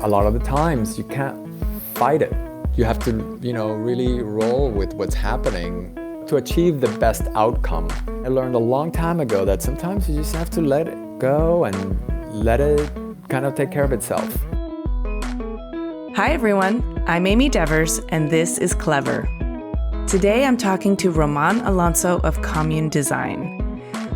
a lot of the times you can't fight it. You have to, really roll with what's happening to achieve the best outcome. I learned a long time ago that sometimes you just have to let it go and let it kind of take care of itself. Hi everyone, I'm Amy Devers and this is Clever. Today I'm talking to Roman Alonso of Commune Design.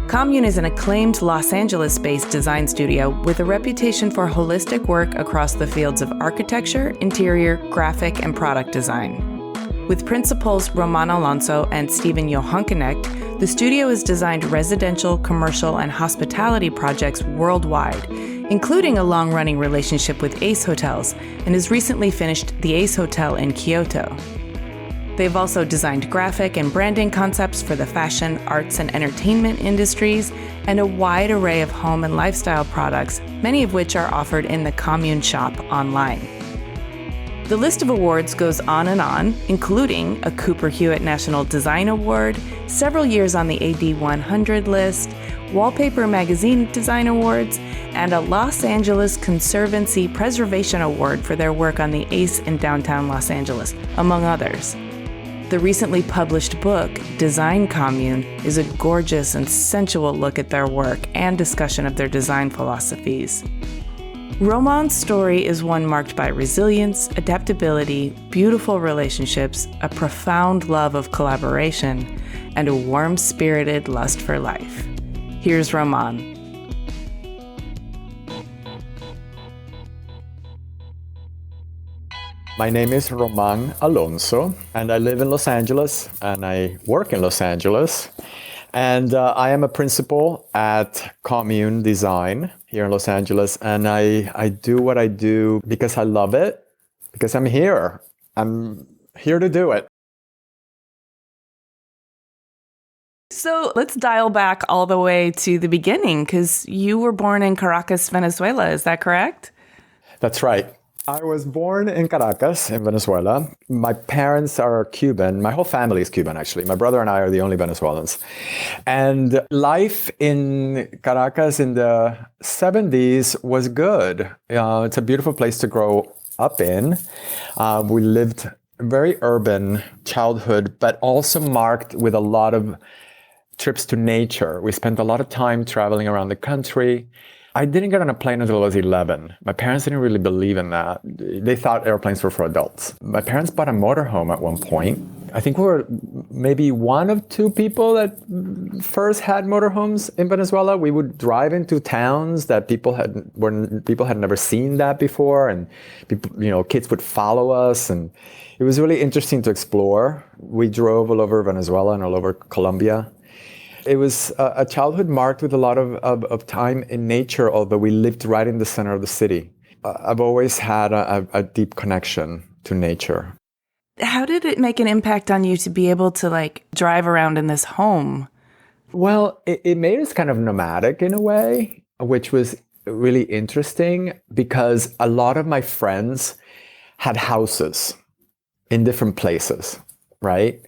Commune is an acclaimed Los Angeles-based design studio with a reputation for holistic work across the fields of architecture, interior, graphic, and product design. With principals Roman Alonso and Steven Johanknecht, the studio has designed residential, commercial, and hospitality projects worldwide, including a long-running relationship with Ace Hotels, and has recently finished the Ace Hotel in Kyoto. They've also designed graphic and branding concepts for the fashion, arts, and entertainment industries, and a wide array of home and lifestyle products, many of which are offered in the Commune Shop online. The list of awards goes on, including a Cooper Hewitt National Design Award, several years on the AD 100 list, Wallpaper Magazine Design Awards, and a Los Angeles Conservancy Preservation Award for their work on the Ace in downtown Los Angeles, among others. The recently published book, Design Commune, is a gorgeous and sensual look at their work and discussion of their design philosophies. Roman's story is one marked by resilience, adaptability, beautiful relationships, a profound love of collaboration, and a warm-spirited lust for life. Here's Roman. My name is Roman Alonso, and I live in Los Angeles, and I work in Los Angeles. And I am a principal at Commune Design here in Los Angeles, and I do what I do because I love it, because I'm here. I'm here to do it. So let's dial back all the way to the beginning, because you were born in Caracas, Venezuela. Is that correct? That's right. I was born in Caracas, in Venezuela. My parents are Cuban. My whole family is Cuban, actually. My brother and I are the only Venezuelans. And life in Caracas in the 70s was good. It's a beautiful place to grow up in. We lived a very urban childhood, but also marked with a lot of trips to nature. We spent a lot of time traveling around the country. I didn't get on a plane until I was 11. My parents didn't really believe in that. They thought airplanes were for adults. My parents bought a motorhome at one point. I think we were maybe one of two people that first had motorhomes in Venezuela. We would drive into towns that people had never seen that before, and people, kids would follow us, and it was really interesting to explore. We drove all over Venezuela and all over Colombia. It was a childhood marked with a lot of time in nature, although we lived right in the center of the city. I've always had a deep connection to nature. How did it make an impact on you to be able to drive around in this home? Well, it made us kind of nomadic in a way, which was really interesting because a lot of my friends had houses in different places, right?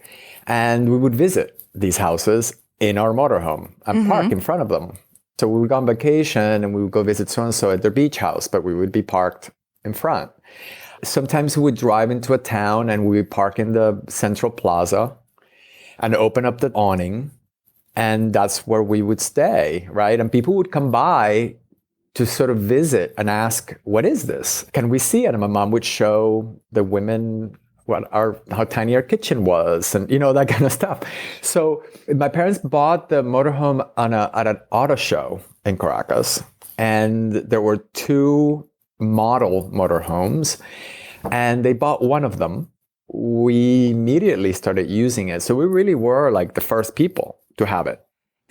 And we would visit these houses in our motorhome and park in front of them. So we would go on vacation and we would go visit so-and-so at their beach house, but we would be parked in front. Sometimes we would drive into a town and we would park in the central plaza and open up the awning, and that's where we would stay, right? And people would come by to sort of visit and ask, what is this? Can we see it? And my mom would show the women how tiny our kitchen was, and that kind of stuff. So my parents bought the motorhome at an auto show in Caracas, and there were two model motorhomes, and they bought one of them. We immediately started using it, so we really were the first people to have it.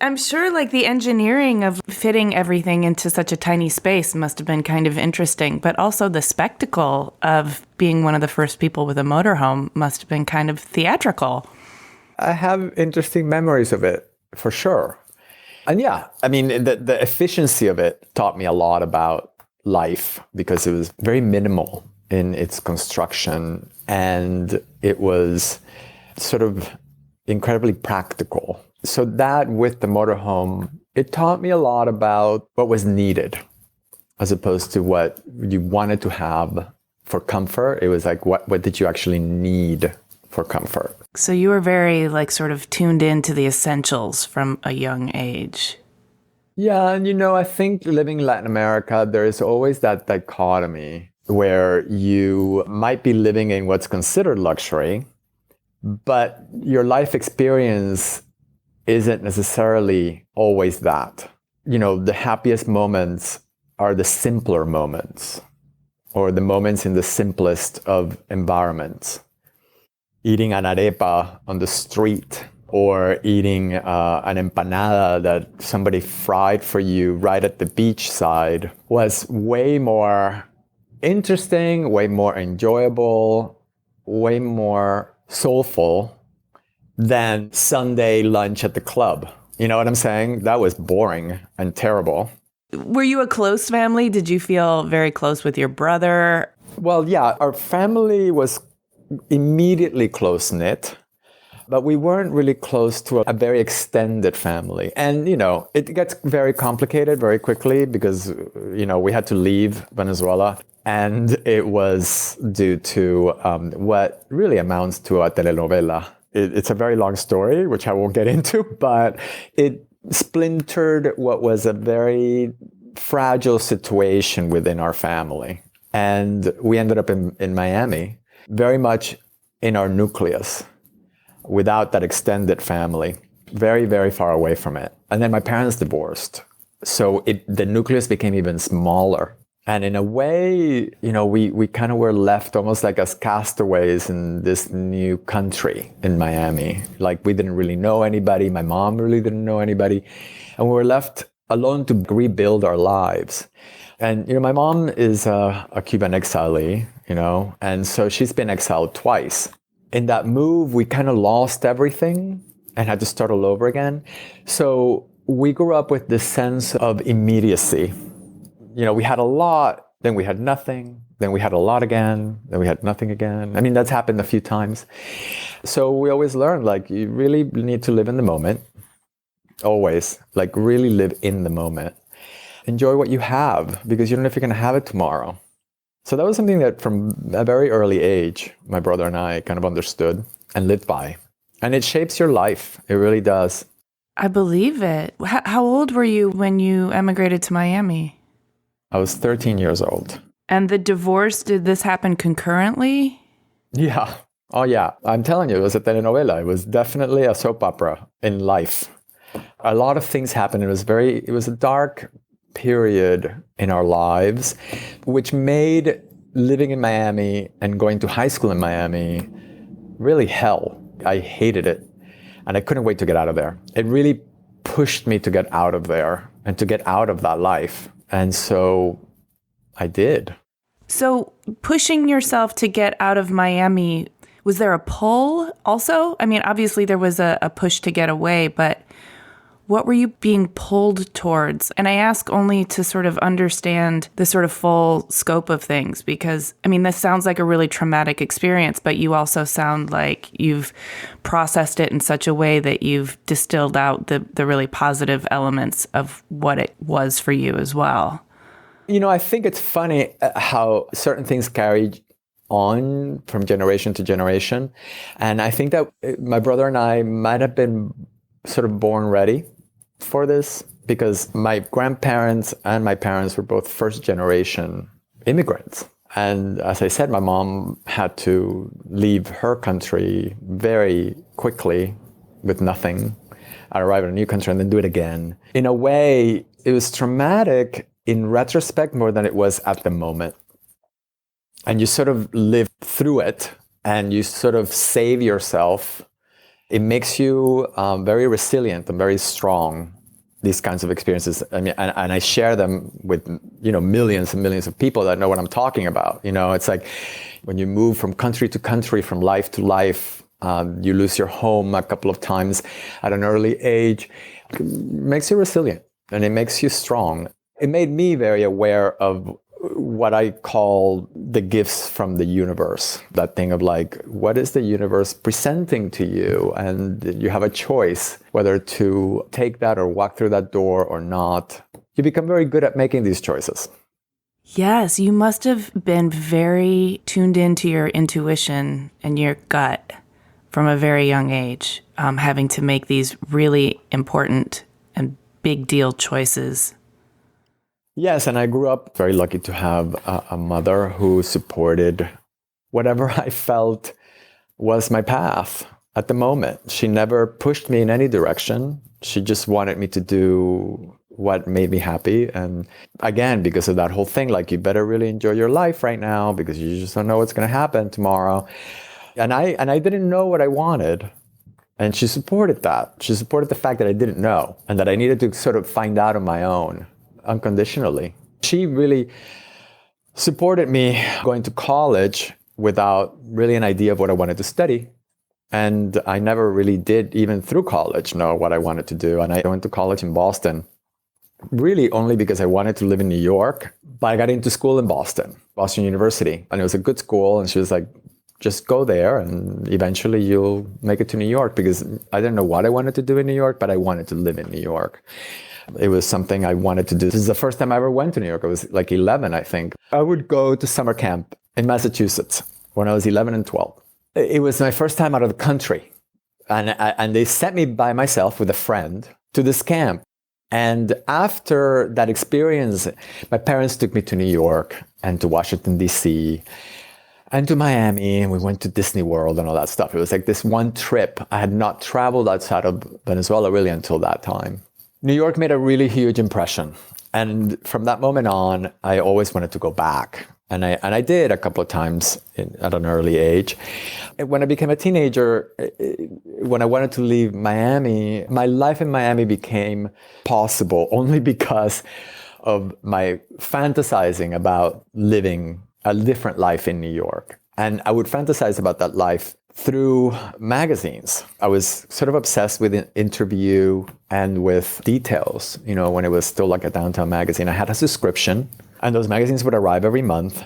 I'm sure the engineering of fitting everything into such a tiny space must have been kind of interesting, but also the spectacle of being one of the first people with a motorhome must have been kind of theatrical. I have interesting memories of it, for sure. And yeah, I mean, the efficiency of it taught me a lot about life because it was very minimal in its construction, and it was sort of incredibly practical. So that with the motorhome, it taught me a lot about what was needed as opposed to what you wanted to have for comfort. It was like, what did you actually need for comfort? So you were very like sort of tuned into the essentials from a young age. Yeah, and I think living in Latin America, there is always that dichotomy where you might be living in what's considered luxury, but your life experience isn't necessarily always that. The happiest moments are the simpler moments, or the moments in the simplest of environments. Eating an arepa on the street, or eating an empanada that somebody fried for you right at the beach side was way more interesting, way more enjoyable, way more soulful than Sunday lunch at the club. You know what I'm saying? That was boring and terrible. Were you a close family? Did you feel very close with your brother? Well, yeah, our family was immediately close-knit, but we weren't really close to a very extended family. And, it gets very complicated very quickly because, we had to leave Venezuela. And it was due to what really amounts to a telenovela. It's a very long story, which I won't get into, but it splintered what was a very fragile situation within our family. And we ended up in Miami, very much in our nucleus, without that extended family, very, very far away from it. And then my parents divorced. So the nucleus became even smaller. And in a way, we kind of were left almost like as castaways in this new country in Miami. Like we didn't really know anybody. My mom really didn't know anybody. And we were left alone to rebuild our lives. And, my mom is a Cuban exilee, and so she's been exiled twice. In that move, we kind of lost everything and had to start all over again. So we grew up with this sense of immediacy. We had a lot, then we had nothing, then we had a lot again, then we had nothing again. I mean, that's happened a few times. So we always learned, you really need to live in the moment. Always. Really live in the moment. Enjoy what you have, because you don't know if you're going to have it tomorrow. So that was something that from a very early age, my brother and I kind of understood and lived by. And it shapes your life. It really does. I believe it. How old were you when you emigrated to Miami? I was 13 years old. And the divorce, did this happen concurrently? Yeah. Oh, yeah. I'm telling you, it was a telenovela. It was definitely a soap opera in life. A lot of things happened. It was a dark period in our lives, which made living in Miami and going to high school in Miami really hell. I hated it. And I couldn't wait to get out of there. It really pushed me to get out of there and to get out of that life. And so I did. So pushing yourself to get out of Miami, was there a pull also? I mean, obviously there was a push to get away, but what were you being pulled towards? And I ask only to sort of understand the sort of full scope of things, because, I mean, this sounds like a really traumatic experience, but you also sound like you've processed it in such a way that you've distilled out the really positive elements of what it was for you as well. I think it's funny how certain things carry on from generation to generation. And I think that my brother and I might have been sort of born ready for this, because my grandparents and my parents were both first generation immigrants. And as I said, my mom had to leave her country very quickly with nothing, arrive in a new country and then do it again. In a way, it was traumatic in retrospect more than it was at the moment. And you sort of live through it and you sort of save yourself. It makes you very resilient and very strong, these kinds of experiences. I mean, and I share them with, millions and millions of people that know what I'm talking about. It's like when you move from country to country, from life to life, you lose your home a couple of times at an early age. It makes you resilient and it makes you strong. It made me very aware of what I call the gifts from the universe. That thing of what is the universe presenting to you? And you have a choice whether to take that or walk through that door or not. You become very good at making these choices. Yes, you must have been very tuned into your intuition and your gut from a very young age, having to make these really important and big deal choices. Yes, and I grew up very lucky to have a mother who supported whatever I felt was my path at the moment. She never pushed me in any direction. She just wanted me to do what made me happy. And again, because of that whole thing, like, you better really enjoy your life right now because you just don't know what's going to happen tomorrow. And I didn't know what I wanted. And she supported that. She supported the fact that I didn't know and that I needed to sort of find out on my own unconditionally. She really supported me going to college without really an idea of what I wanted to study. And I never really did, even through college, know what I wanted to do. And I went to college in Boston, really only because I wanted to live in New York. But I got into school in Boston University. And it was a good school. And she was like, just go there and eventually you'll make it to New York, because I didn't know what I wanted to do in New York, but I wanted to live in New York. It was something I wanted to do. This is the first time I ever went to New York. I was like 11, I think. I would go to summer camp in Massachusetts when I was 11 and 12. It was my first time out of the country. And they sent me by myself with a friend to this camp. And after that experience, my parents took me to New York and to Washington, D.C., and to Miami, and we went to Disney World and all that stuff. It was like this one trip. I had not traveled outside of Venezuela really until that time. New York made a really huge impression. And from that moment on, I always wanted to go back. And I did a couple of times at an early age. When I became a teenager, when I wanted to leave Miami, my life in Miami became possible only because of my fantasizing about living a different life in New York. And I would fantasize about that life through magazines. I was sort of obsessed with an interview and with details. You know, when it was still like a downtown magazine, I had a subscription and those magazines would arrive every month.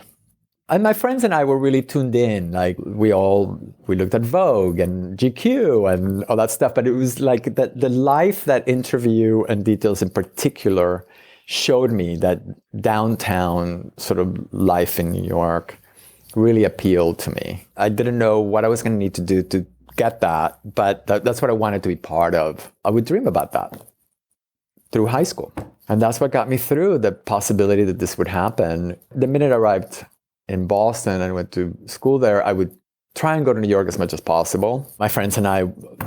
And my friends and I were really tuned in. Like we looked at Vogue and GQ and all that stuff. But it was like the life that interview and details in particular showed me, that downtown sort of life in New York really appealed to me. I didn't know what I was going to need to do to get that, but that's what I wanted to be part of. I would dream about that through high school. And that's what got me through the possibility that this would happen. The minute I arrived in Boston and went to school there, I would try and go to New York as much as possible. My friends and I,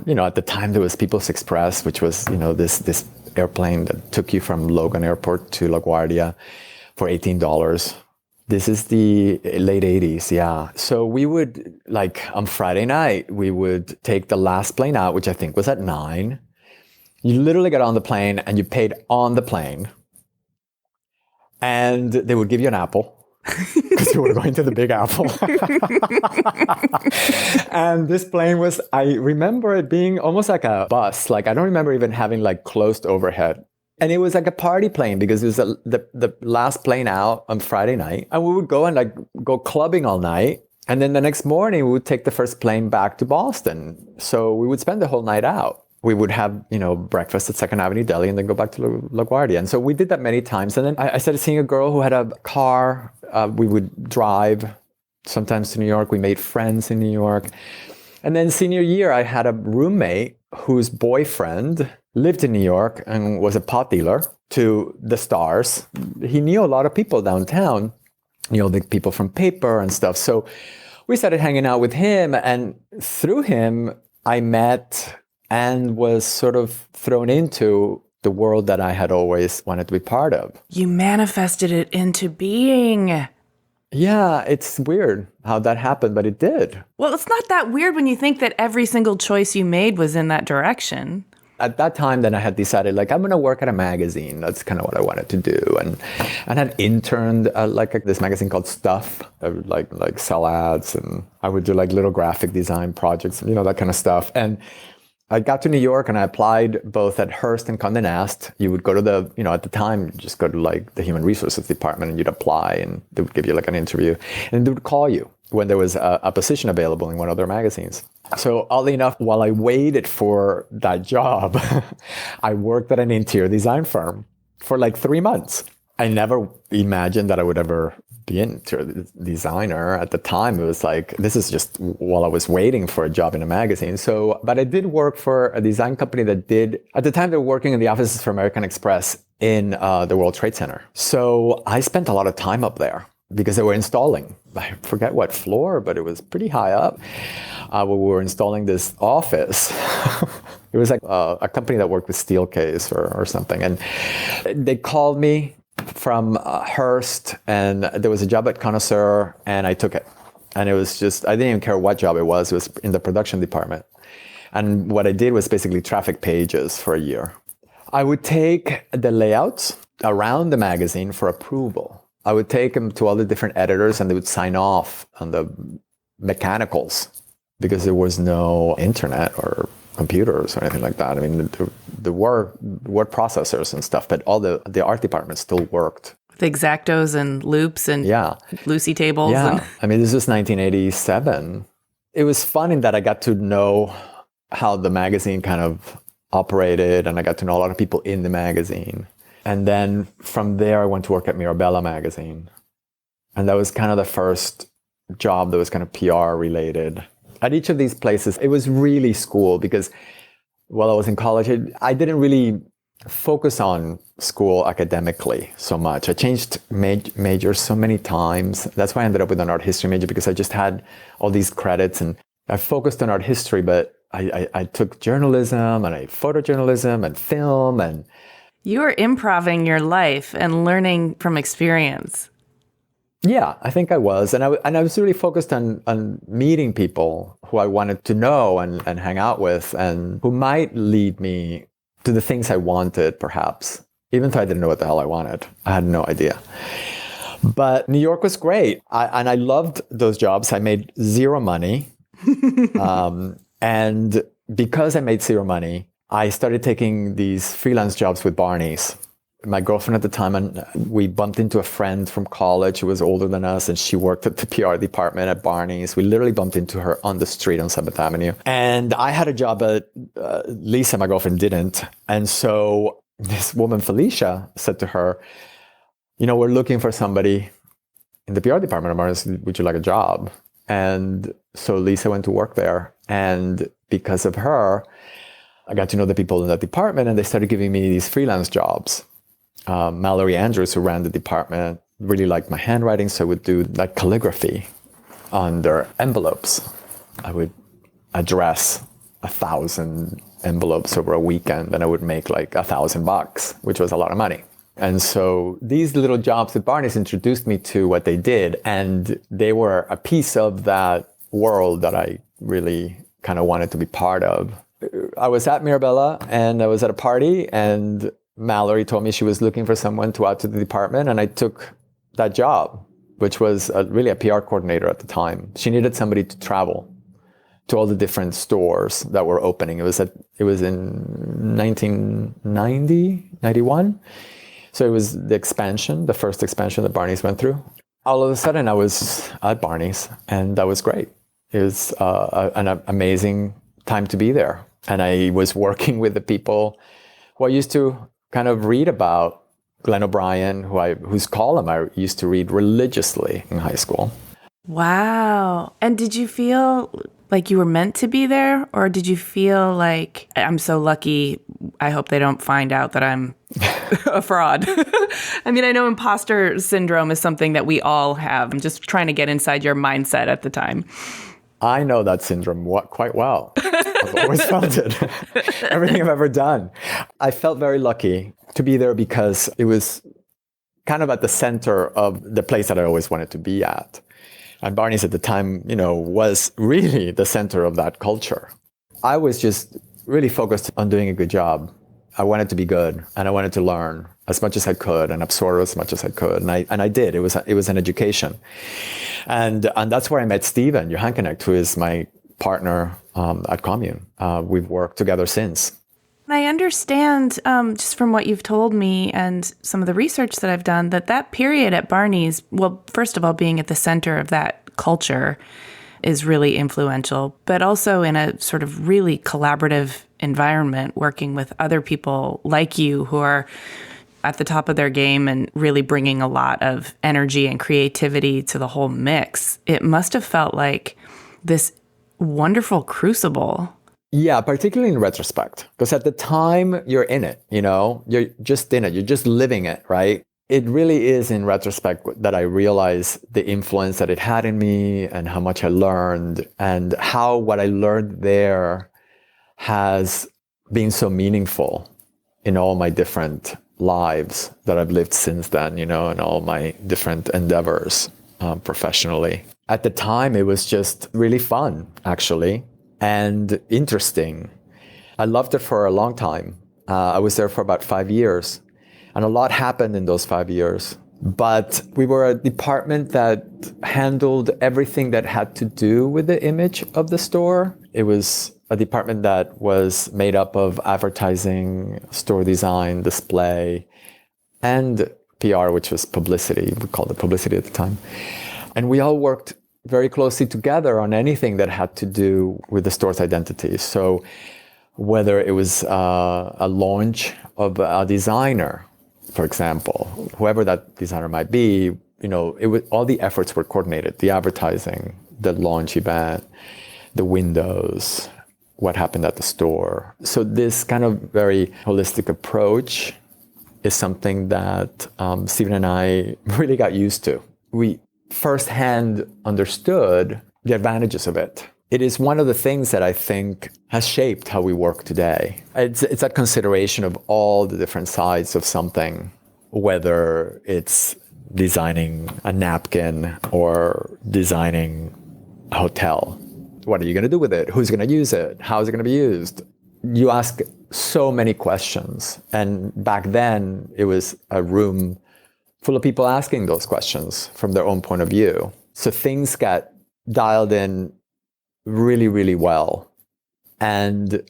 you know, at the time there was People's Express, which was, you know, this airplane that took you from Logan Airport to LaGuardia for $18. This is the late 80s, yeah. So we would, like on Friday night, we would take the last plane out, which I think was at 9. You literally got on the plane and you paid on the plane. And they would give you an apple. Because we were going to the Big Apple. And this plane was, I remember it being almost like a bus. Like I don't remember even having like closed overhead. And it was like a party plane because it was the last plane out on Friday night. And we would go and like go clubbing all night. And then the next morning we would take the first plane back to Boston. So we would spend the whole night out. We would have, you know, breakfast at 2nd Avenue Deli and then go back to LaGuardia. And so we did that many times. And then I started seeing a girl who had a car. We would drive sometimes to New York. We made friends in New York. And then senior year, I had a roommate whose boyfriend lived in New York and was a pot dealer to the stars. He knew a lot of people downtown, you know, the people from Paper and stuff. So we started hanging out with him. And through him, I met and was sort of thrown into the world that I had always wanted to be part of. You manifested it into being. Yeah, it's weird how that happened, but it did. Well, it's not that weird when you think that every single choice you made was in that direction. At that time, then I had decided, like, I'm going to work at a magazine. That's kind of what I wanted to do. And I had interned this magazine called Stuff. I would like sell ads, and I would do like little graphic design projects, you know, that kind of stuff. And I got to New York and I applied both at Hearst and Condé Nast. You would go to the, you know, at the time, you just go to like the human resources department and you'd apply and they would give you like an interview and they would call you when there was a position available in one of their magazines. So oddly enough, while I waited for that job, I worked at an interior design firm for like 3 months. I never imagined that I would ever be into a designer. At the time, it was like, this is just while I was waiting for a job in a magazine. So, but I did work for a design company that did, at the time they were working in the offices for American Express in the World Trade Center. So I spent a lot of time up there because they were installing, I forget what floor, but it was pretty high up. We were installing this office. It was like a company that worked with Steelcase or something. And they called me from Hearst, and there was a job at Connoisseur, and I took it. And it was just, I didn't even care what job it was in the production department. And what I did was basically traffic pages for a year. I would take the layouts around the magazine for approval. I would take them to all the different editors, and they would sign off on the mechanicals because there was no internet or computers or anything like that. I mean, there were word processors and stuff, but all the art department still worked. The X-Actos and loops and Lucy tables. Yeah. I mean, this was 1987. It was fun in that I got to know how the magazine kind of operated, and I got to know a lot of people in the magazine. And then from there, I went to work at Mirabella magazine. And that was kind of the first job that was kind of PR related. At each of these places, it was really school because while I was in college, I didn't really focus on school academically so much. I changed majors so many times. That's why I ended up with an art history major, because I just had all these credits, and I focused on art history, but I took journalism and photojournalism and film. And you were improving your life and learning from experience. Yeah, I think I was. And I was really focused on meeting people who I wanted to know and hang out with, and who might lead me to the things I wanted, perhaps, even though I didn't know what the hell I wanted. I had no idea. But New York was great. And I loved those jobs. I made zero money. And because I made zero money, I started taking these freelance jobs with Barney's. My girlfriend at the time, and we bumped into a friend from college who was older than us, and she worked at the PR department at Barney's. We literally bumped into her on the street on 7th Avenue. And I had a job at Lisa, my girlfriend, didn't. And so this woman, Felicia, said to her, we're looking for somebody in the PR department at Barney's. Would you like a job? And so Lisa went to work there. And because of her, I got to know the people in that department, and they started giving me these freelance jobs. Mallory Andrews, who ran the department, really liked my handwriting, so I would do like calligraphy on their envelopes. I would address 1,000 envelopes over a weekend, and I would make like $1,000, which was a lot of money. And so these little jobs at Barney's introduced me to what they did, and they were a piece of that world that I really kind of wanted to be part of. I was at Mirabella, and I was at a party, and Mallory told me she was looking for someone to add to the department, and I took that job, which was really a PR coordinator at the time. She needed somebody to travel to all the different stores that were opening. It was in 1990, 91. So it was the first expansion that Barney's went through. All of a sudden, I was at Barney's, and that was great. It was an amazing time to be there. And I was working with the people who I used to kind of read about. Glenn O'Brien, whose column I used to read religiously in high school. Wow. And did you feel like you were meant to be there? Or did you feel like, I'm so lucky, I hope they don't find out that I'm a fraud? I mean, I know imposter syndrome is something that we all have. I'm just trying to get inside your mindset at the time. I know that syndrome quite well. I've always felt it. Everything I've ever done. I felt very lucky to be there because it was kind of at the center of the place that I always wanted to be at. And Barney's at the time, was really the center of that culture. I was just really focused on doing a good job. I wanted to be good, and I wanted to learn as much as I could and absorb as much as I could. And I did. It was an education. And that's where I met Steven Johanknecht, who is my partner at Commune. We've worked together since. I understand, just from what you've told me and some of the research that I've done, that period at Barney's, well, first of all, being at the center of that culture is really influential, but also in a sort of really collaborative environment, working with other people like you who are at the top of their game and really bringing a lot of energy and creativity to the whole mix. It must have felt like this wonderful crucible. Yeah, particularly in retrospect, because at the time you're in it, you're just in it, you're just living it, right? It really is in retrospect that I realize the influence that it had in me and how much I learned and how what I learned there has been so meaningful in all my different lives that I've lived since then, and all my different endeavors professionally. At the time, it was just really fun, actually, and interesting. I loved it for a long time. I was there for about 5 years, and a lot happened in those 5 years. But we were a department that handled everything that had to do with the image of the store. It was a department that was made up of advertising, store design, display, and PR, which was publicity. We called it publicity at the time. And we all worked very closely together on anything that had to do with the store's identity. So whether it was a launch of a designer, for example, whoever that designer might be, all the efforts were coordinated. The advertising, the launch event, the windows, what happened at the store. So this kind of very holistic approach is something that Steven and I really got used to. We firsthand understood the advantages of it. It is one of the things that I think has shaped how we work today. It's that consideration of all the different sides of something, whether it's designing a napkin or designing a hotel. What are you going to do with it? Who's going to use it? How is it going to be used? You ask so many questions. And back then, it was a room full of people asking those questions from their own point of view. So things got dialed in really, really well. And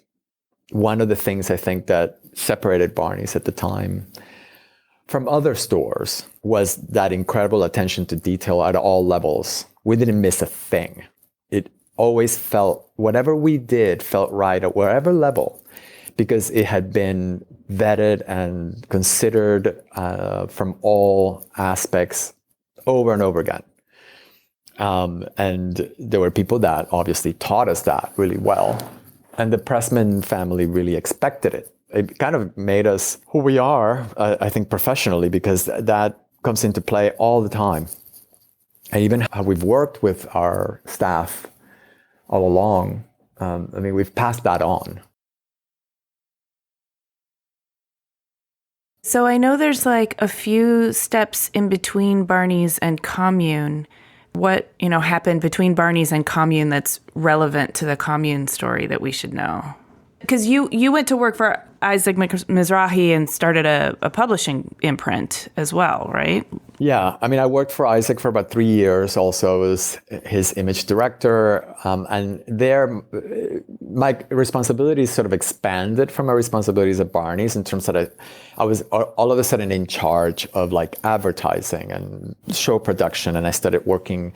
one of the things I think that separated Barney's at the time from other stores was that incredible attention to detail at all levels. We didn't miss a thing. It always felt, whatever we did felt right at wherever level, because it had been vetted and considered from all aspects over and over again. And there were people that obviously taught us that really well. And the Pressman family really expected it. It kind of made us who we are, I think, professionally, because that comes into play all the time. And even how we've worked with our staff all along, we've passed that on. So I know there's like a few steps in between Barney's and Commune. What, happened between Barney's and Commune that's relevant to the Commune story that we should know? Because you went to work for Isaac Mizrahi and started a publishing imprint as well, right? Yeah, I worked for Isaac for about 3 years also as his image director. And there, my responsibilities sort of expanded from my responsibilities at Barney's in terms that I was all of a sudden in charge of like advertising and show production. And I started working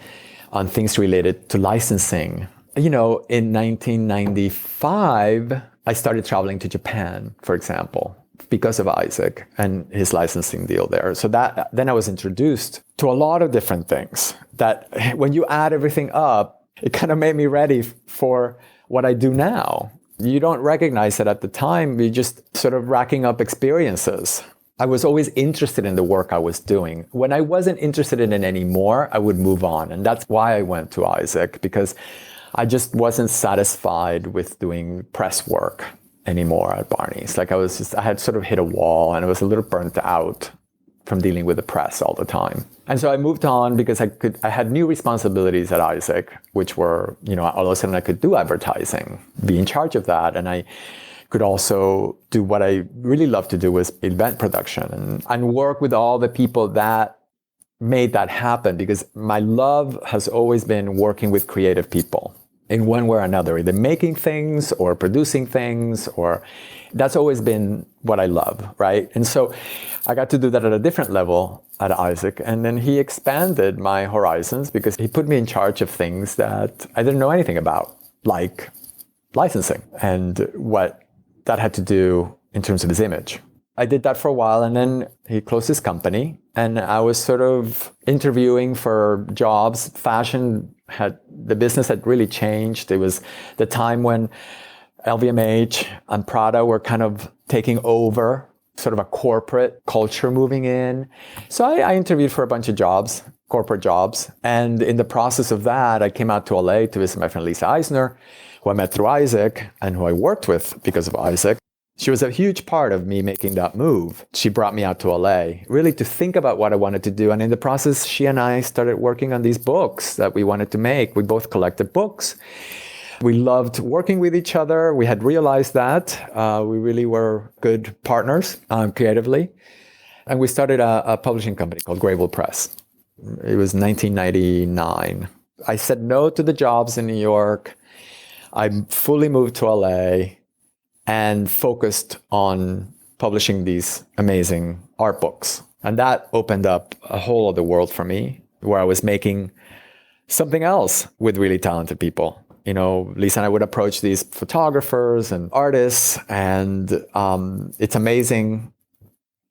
on things related to licensing. In 1995, I started traveling to Japan, for example, because of Isaac and his licensing deal there. So then I was introduced to a lot of different things that when you add everything up, it kind of made me ready for what I do now. You don't recognize it at the time. You're just sort of racking up experiences. I was always interested in the work I was doing. When I wasn't interested in it anymore, I would move on. And that's why I went to Isaac, because I just wasn't satisfied with doing press work anymore at Barney's. Like I had sort of hit a wall and I was a little burnt out from dealing with the press all the time. And so I moved on because I had new responsibilities at Isaac, which were, all of a sudden I could do advertising, be in charge of that. And I could also do what I really love to do, was event production and work with all the people that made that happen, because my love has always been working with creative people in one way or another, either making things or producing things, or that's always been what I love, right? And so I got to do that at a different level at Isaac. And then he expanded my horizons because he put me in charge of things that I didn't know anything about, like licensing and what that had to do in terms of his image. I did that for a while, and then he closed his company, and I was sort of interviewing for jobs. The business had really changed. It was the time when LVMH and Prada were kind of taking over, sort of a corporate culture moving in. So I interviewed for a bunch of jobs, corporate jobs. And in the process of that, I came out to LA to visit my friend Lisa Eisner, who I met through Isaac and who I worked with because of Isaac. She was a huge part of me making that move. She brought me out to LA, really to think about what I wanted to do. And in the process, she and I started working on these books that we wanted to make. We both collected books. We loved working with each other. We had realized that. We really were good partners creatively. And we started a publishing company called Greybull Press. It was 1999. I said no to the jobs in New York. I fully moved to LA and focused on publishing these amazing art books. And that opened up a whole other world for me, where I was making something else with really talented people. You know, Lisa and I would approach these photographers and artists, and it's amazing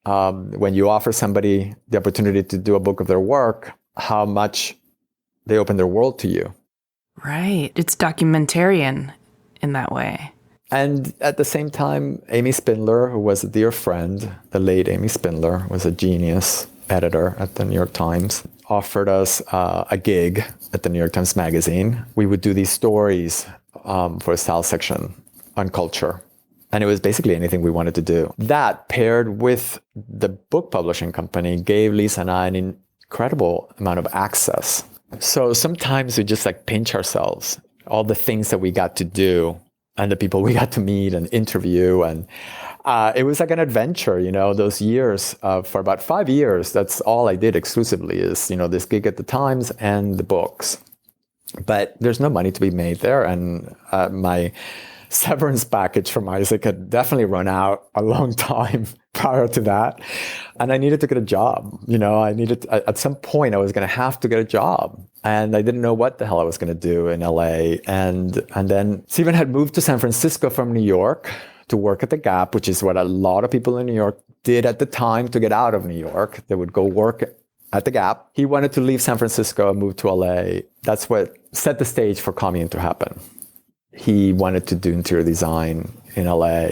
when you offer somebody the opportunity to do a book of their work, how much they open their world to you. Right. It's documentarian in that way. And at the same time, Amy Spindler, who was a dear friend, the late Amy Spindler, was a genius editor at the New York Times, offered us a gig at the New York Times Magazine. We would do these stories for a style section on culture. And it was basically anything we wanted to do. That, paired with the book publishing company, gave Lisa and I an incredible amount of access. So sometimes we just pinch ourselves, all the things that we got to do and the people we got to meet and interview. And it was like an adventure, those years. For about 5 years, that's all I did exclusively is, this gig at the Times and the books. But there's no money to be made there. And my severance package from Isaac had definitely run out a long time prior to that. And I needed to get a job. At some point I was going to have to get a job. And I didn't know what the hell I was going to do in LA. And then Steven had moved to San Francisco from New York to work at the Gap, which is what a lot of people in New York did at the time to get out of New York. They would go work at the Gap. He wanted to leave San Francisco and move to LA. That's what set the stage for Commune to happen. He wanted to do interior design in LA.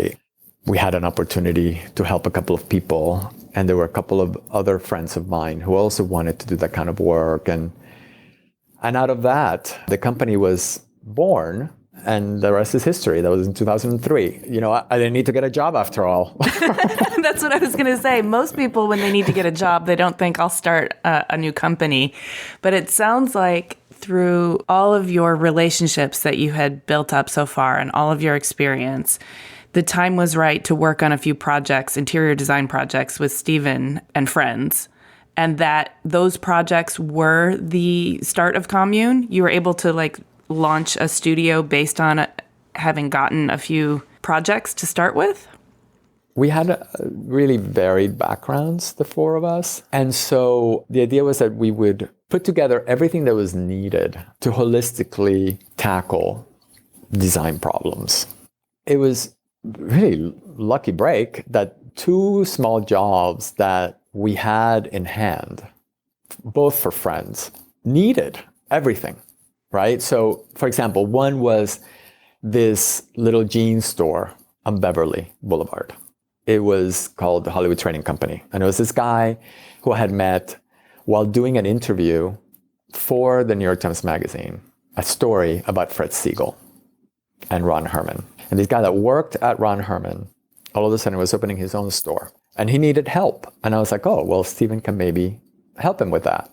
We had an opportunity to help a couple of people, and there were a couple of other friends of mine who also wanted to do that kind of work. And out of that, the company was born, and the rest is history. That was in 2003. I didn't need to get a job after all. That's what I was going to say. Most people, when they need to get a job, they don't think I'll start a new company. But it sounds like through all of your relationships that you had built up so far and all of your experience, the time was right to work on a few projects, interior design projects with Steven and friends, and that those projects were the start of Commune. You were able to launch a studio based on having gotten a few projects to start with? We had really varied backgrounds, the four of us. And so the idea was that we would put together everything that was needed to holistically tackle design problems. It was really lucky break that two small jobs that we had in hand, both for friends, needed everything, right? So, for example, one was this little jeans store on Beverly Boulevard. It was called the Hollywood Trading Company. And it was this guy who I had met while doing an interview for the New York Times Magazine, a story about Fred Siegel and Ron Herman. And this guy that worked at Ron Herman, all of a sudden was opening his own store. And he needed help. And I was like, oh, well, Steven can maybe help him with that.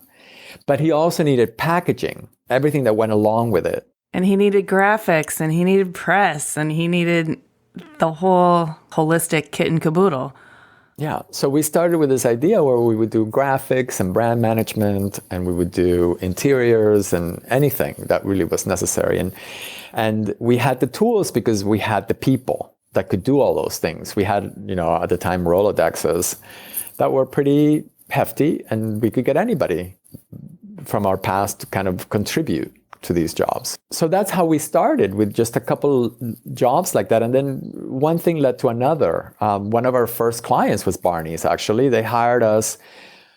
But he also needed packaging, everything that went along with it. And he needed graphics, and he needed press, and he needed the whole holistic kit and caboodle. Yeah. So we started with this idea where we would do graphics and brand management, and we would do interiors and anything that really was necessary. And we had the tools because we had the people that could do all those things. We had, at the time, Rolodexes that were pretty hefty, and we could get anybody from our past to kind of contribute to these jobs. So that's how we started, with just a couple jobs like that. And then one thing led to another. One of our first clients was Barney's, actually. They hired us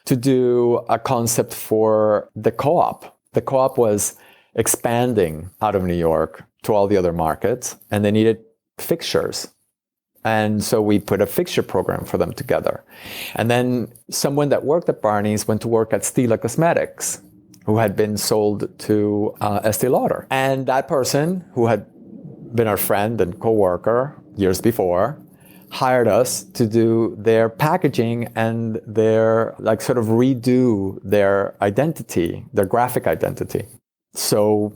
to do a concept for the co-op. The co-op was expanding out of New York to all the other markets, and they needed fixtures. And so we put a fixture program for them together. And then someone that worked at Barney's went to work at Stila Cosmetics, who had been sold to Estee Lauder. And that person, who had been our friend and co-worker years before, hired us to do their packaging and their, like, sort of redo their identity, their graphic identity. So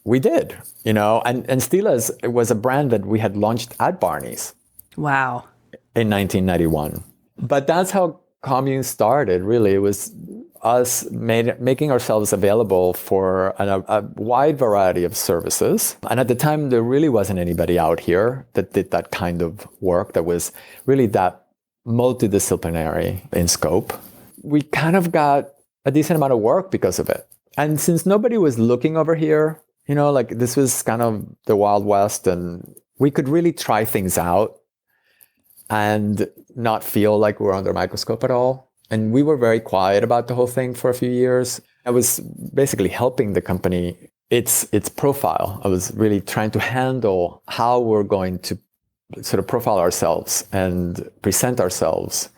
we did, and Stila's was a brand that we had launched at Barney's. Wow. In 1991. But that's how Commune started, really. It was us making ourselves available for a wide variety of services. And at the time, there really wasn't anybody out here that did that kind of work that was really that multidisciplinary in scope. We kind of got a decent amount of work because of it. And since nobody was looking over here, this was kind of the Wild West, and we could really try things out and not feel like we were under a microscope at all. And we were very quiet about the whole thing for a few years. I was basically helping the company, its profile. I was really trying to handle how we're going to sort of profile ourselves and present ourselves.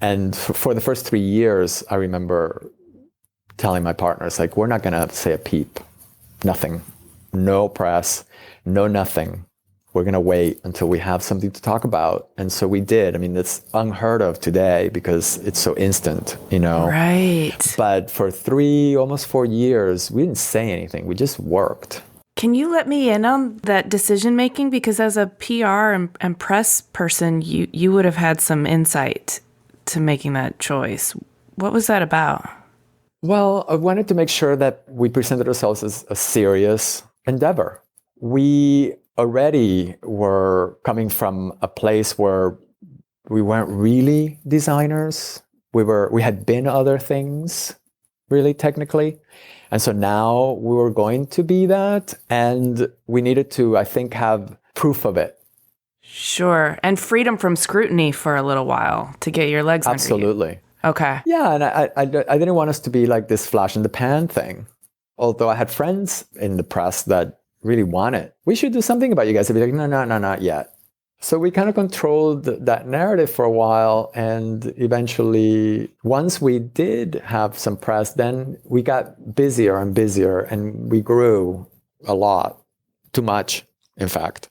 And for the first 3 years, I remember telling my partners, like, we're not going to say a peep, nothing, no press, no nothing. We're going to wait until we have something to talk about. And so we did. I mean, it's unheard of today because it's so instant, Right. But for almost 4 years, we didn't say anything. We just worked. Can you let me in on that decision making? Because as a PR and press person, you would have had some insight to making that choice. What was that about? Well, I wanted to make sure that we presented ourselves as a serious endeavor. We already were coming from a place where we weren't really designers. We had been other things, really, technically. And so now we were going to be that, and we needed to, I think, have proof of it. Sure. And freedom from scrutiny for a little while to get your legs under you. Absolutely. Okay. Yeah, and I didn't want us to be like this flash in the pan thing. Although I had friends in the press that really wanted, we should do something about you guys. I'd be like, no, not yet. So we kind of controlled that narrative for a while. And eventually, once we did have some press, then we got busier and busier, and we grew a lot, too much, in fact.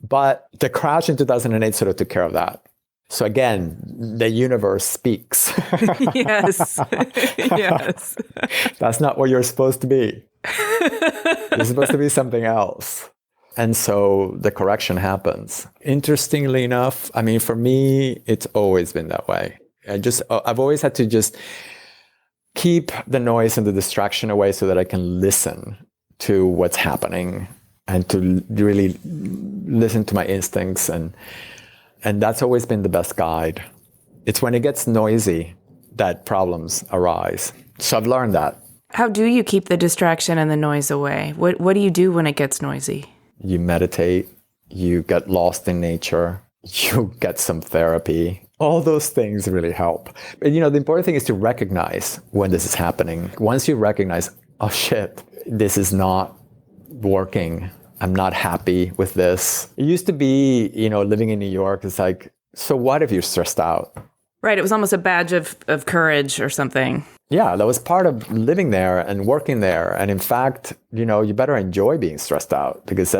But the crash in 2008 sort of took care of that. So again, the universe speaks. Yes. Yes. That's not what you're supposed to be. You're supposed to be something else. And so the correction happens. Interestingly enough, I mean, for me, it's always been that way. I've always had to just keep the noise and the distraction away so that I can listen to what's happening and to really listen to my instincts. And that's always been the best guide. It's when it gets noisy that problems arise. So I've learned that. How do you keep the distraction and the noise away? What do you do when it gets noisy? You meditate, you get lost in nature, you get some therapy. All those things really help. But, the important thing is to recognize when this is happening. Once you recognize, oh shit, this is not working. I'm not happy with this. It used to be, living in New York, it's like, so what if you're stressed out? Right. It was almost a badge of courage or something. Yeah, that was part of living there and working there. And in fact, you better enjoy being stressed out, because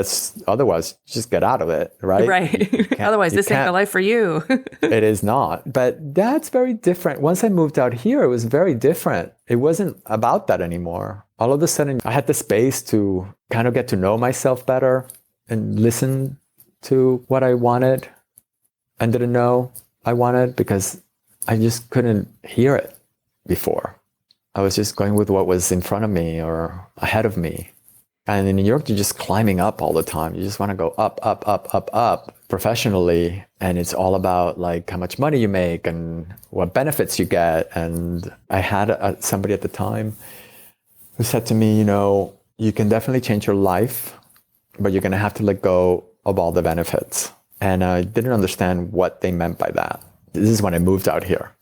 otherwise just get out of it, right? Right. Otherwise, this ain't the life for you. It is not. But that's very different. Once I moved out here, it was very different. It wasn't about that anymore. All of a sudden, I had the space to kind of get to know myself better and listen to what I wanted and didn't know I wanted, because I just couldn't hear it before. I was just going with what was in front of me or ahead of me. And in New York, you're just climbing up all the time. You just want to go up, up, up, up, up professionally. And it's all about like how much money you make and what benefits you get. And I had somebody at the time who said to me, you can definitely change your life, but you're going to have to let go of all the benefits. And I didn't understand what they meant by that. This is when I moved out here.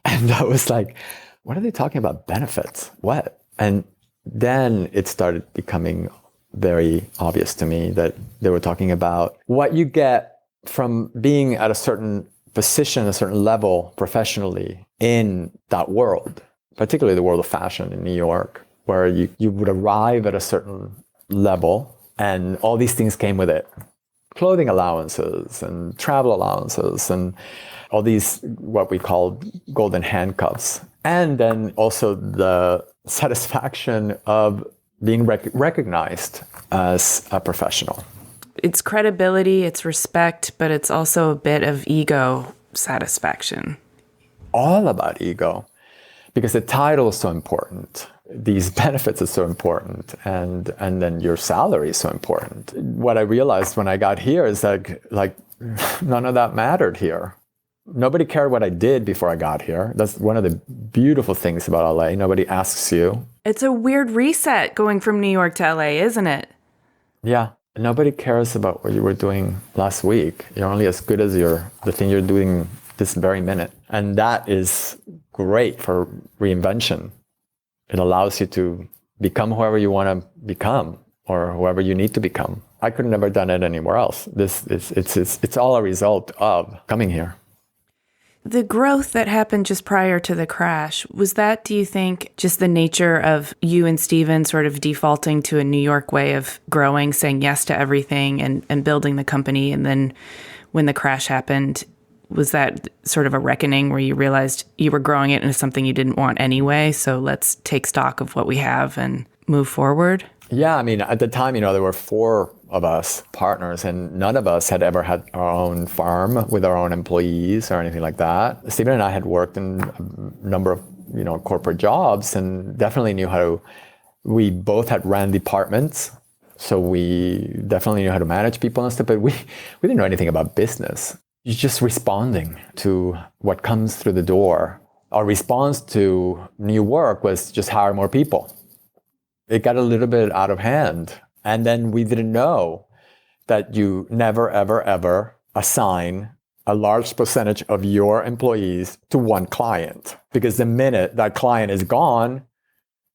And I was like, what are they talking about? Benefits? What? And then it started becoming very obvious to me that they were talking about what you get from being at a certain position, a certain level professionally in that world, particularly the world of fashion in New York, where you would arrive at a certain level and all these things came with it. Clothing allowances and travel allowances and all these, what we call golden handcuffs. And then also the satisfaction of being recognized as a professional. It's credibility, it's respect, but it's also a bit of ego satisfaction. All about ego, because the title is so important. These benefits are so important, and then your salary is so important. What I realized when I got here is that like none of that mattered here. Nobody cared what I did before I got here. That's one of the beautiful things about LA. Nobody asks you. It's a weird reset going from New York to LA, isn't it? Yeah. Nobody cares about what you were doing last week. You're only as good as the thing you're doing this very minute. And that is great for reinvention. It allows you to become whoever you want to become or whoever you need to become. I could have never done it anywhere else. It's all a result of coming here. The growth that happened just prior to the crash, was that, do you think, just the nature of you and Steven sort of defaulting to a New York way of growing, saying yes to everything and building the company? And then when the crash happened, was that sort of a reckoning where you realized you were growing it into something you didn't want anyway? So let's take stock of what we have and move forward? Yeah, I mean, at the time, there were 4 of us partners, and none of us had ever had our own farm with our own employees or anything like that. Steven and I had worked in a number of, corporate jobs and definitely knew how to, we both had ran departments. So we definitely knew how to manage people and stuff, but we didn't know anything about business. You're just responding to what comes through the door. Our response to new work was just hire more people. It got a little bit out of hand. And then we didn't know that you never, ever, ever assign a large percentage of your employees to one client. Because the minute that client is gone,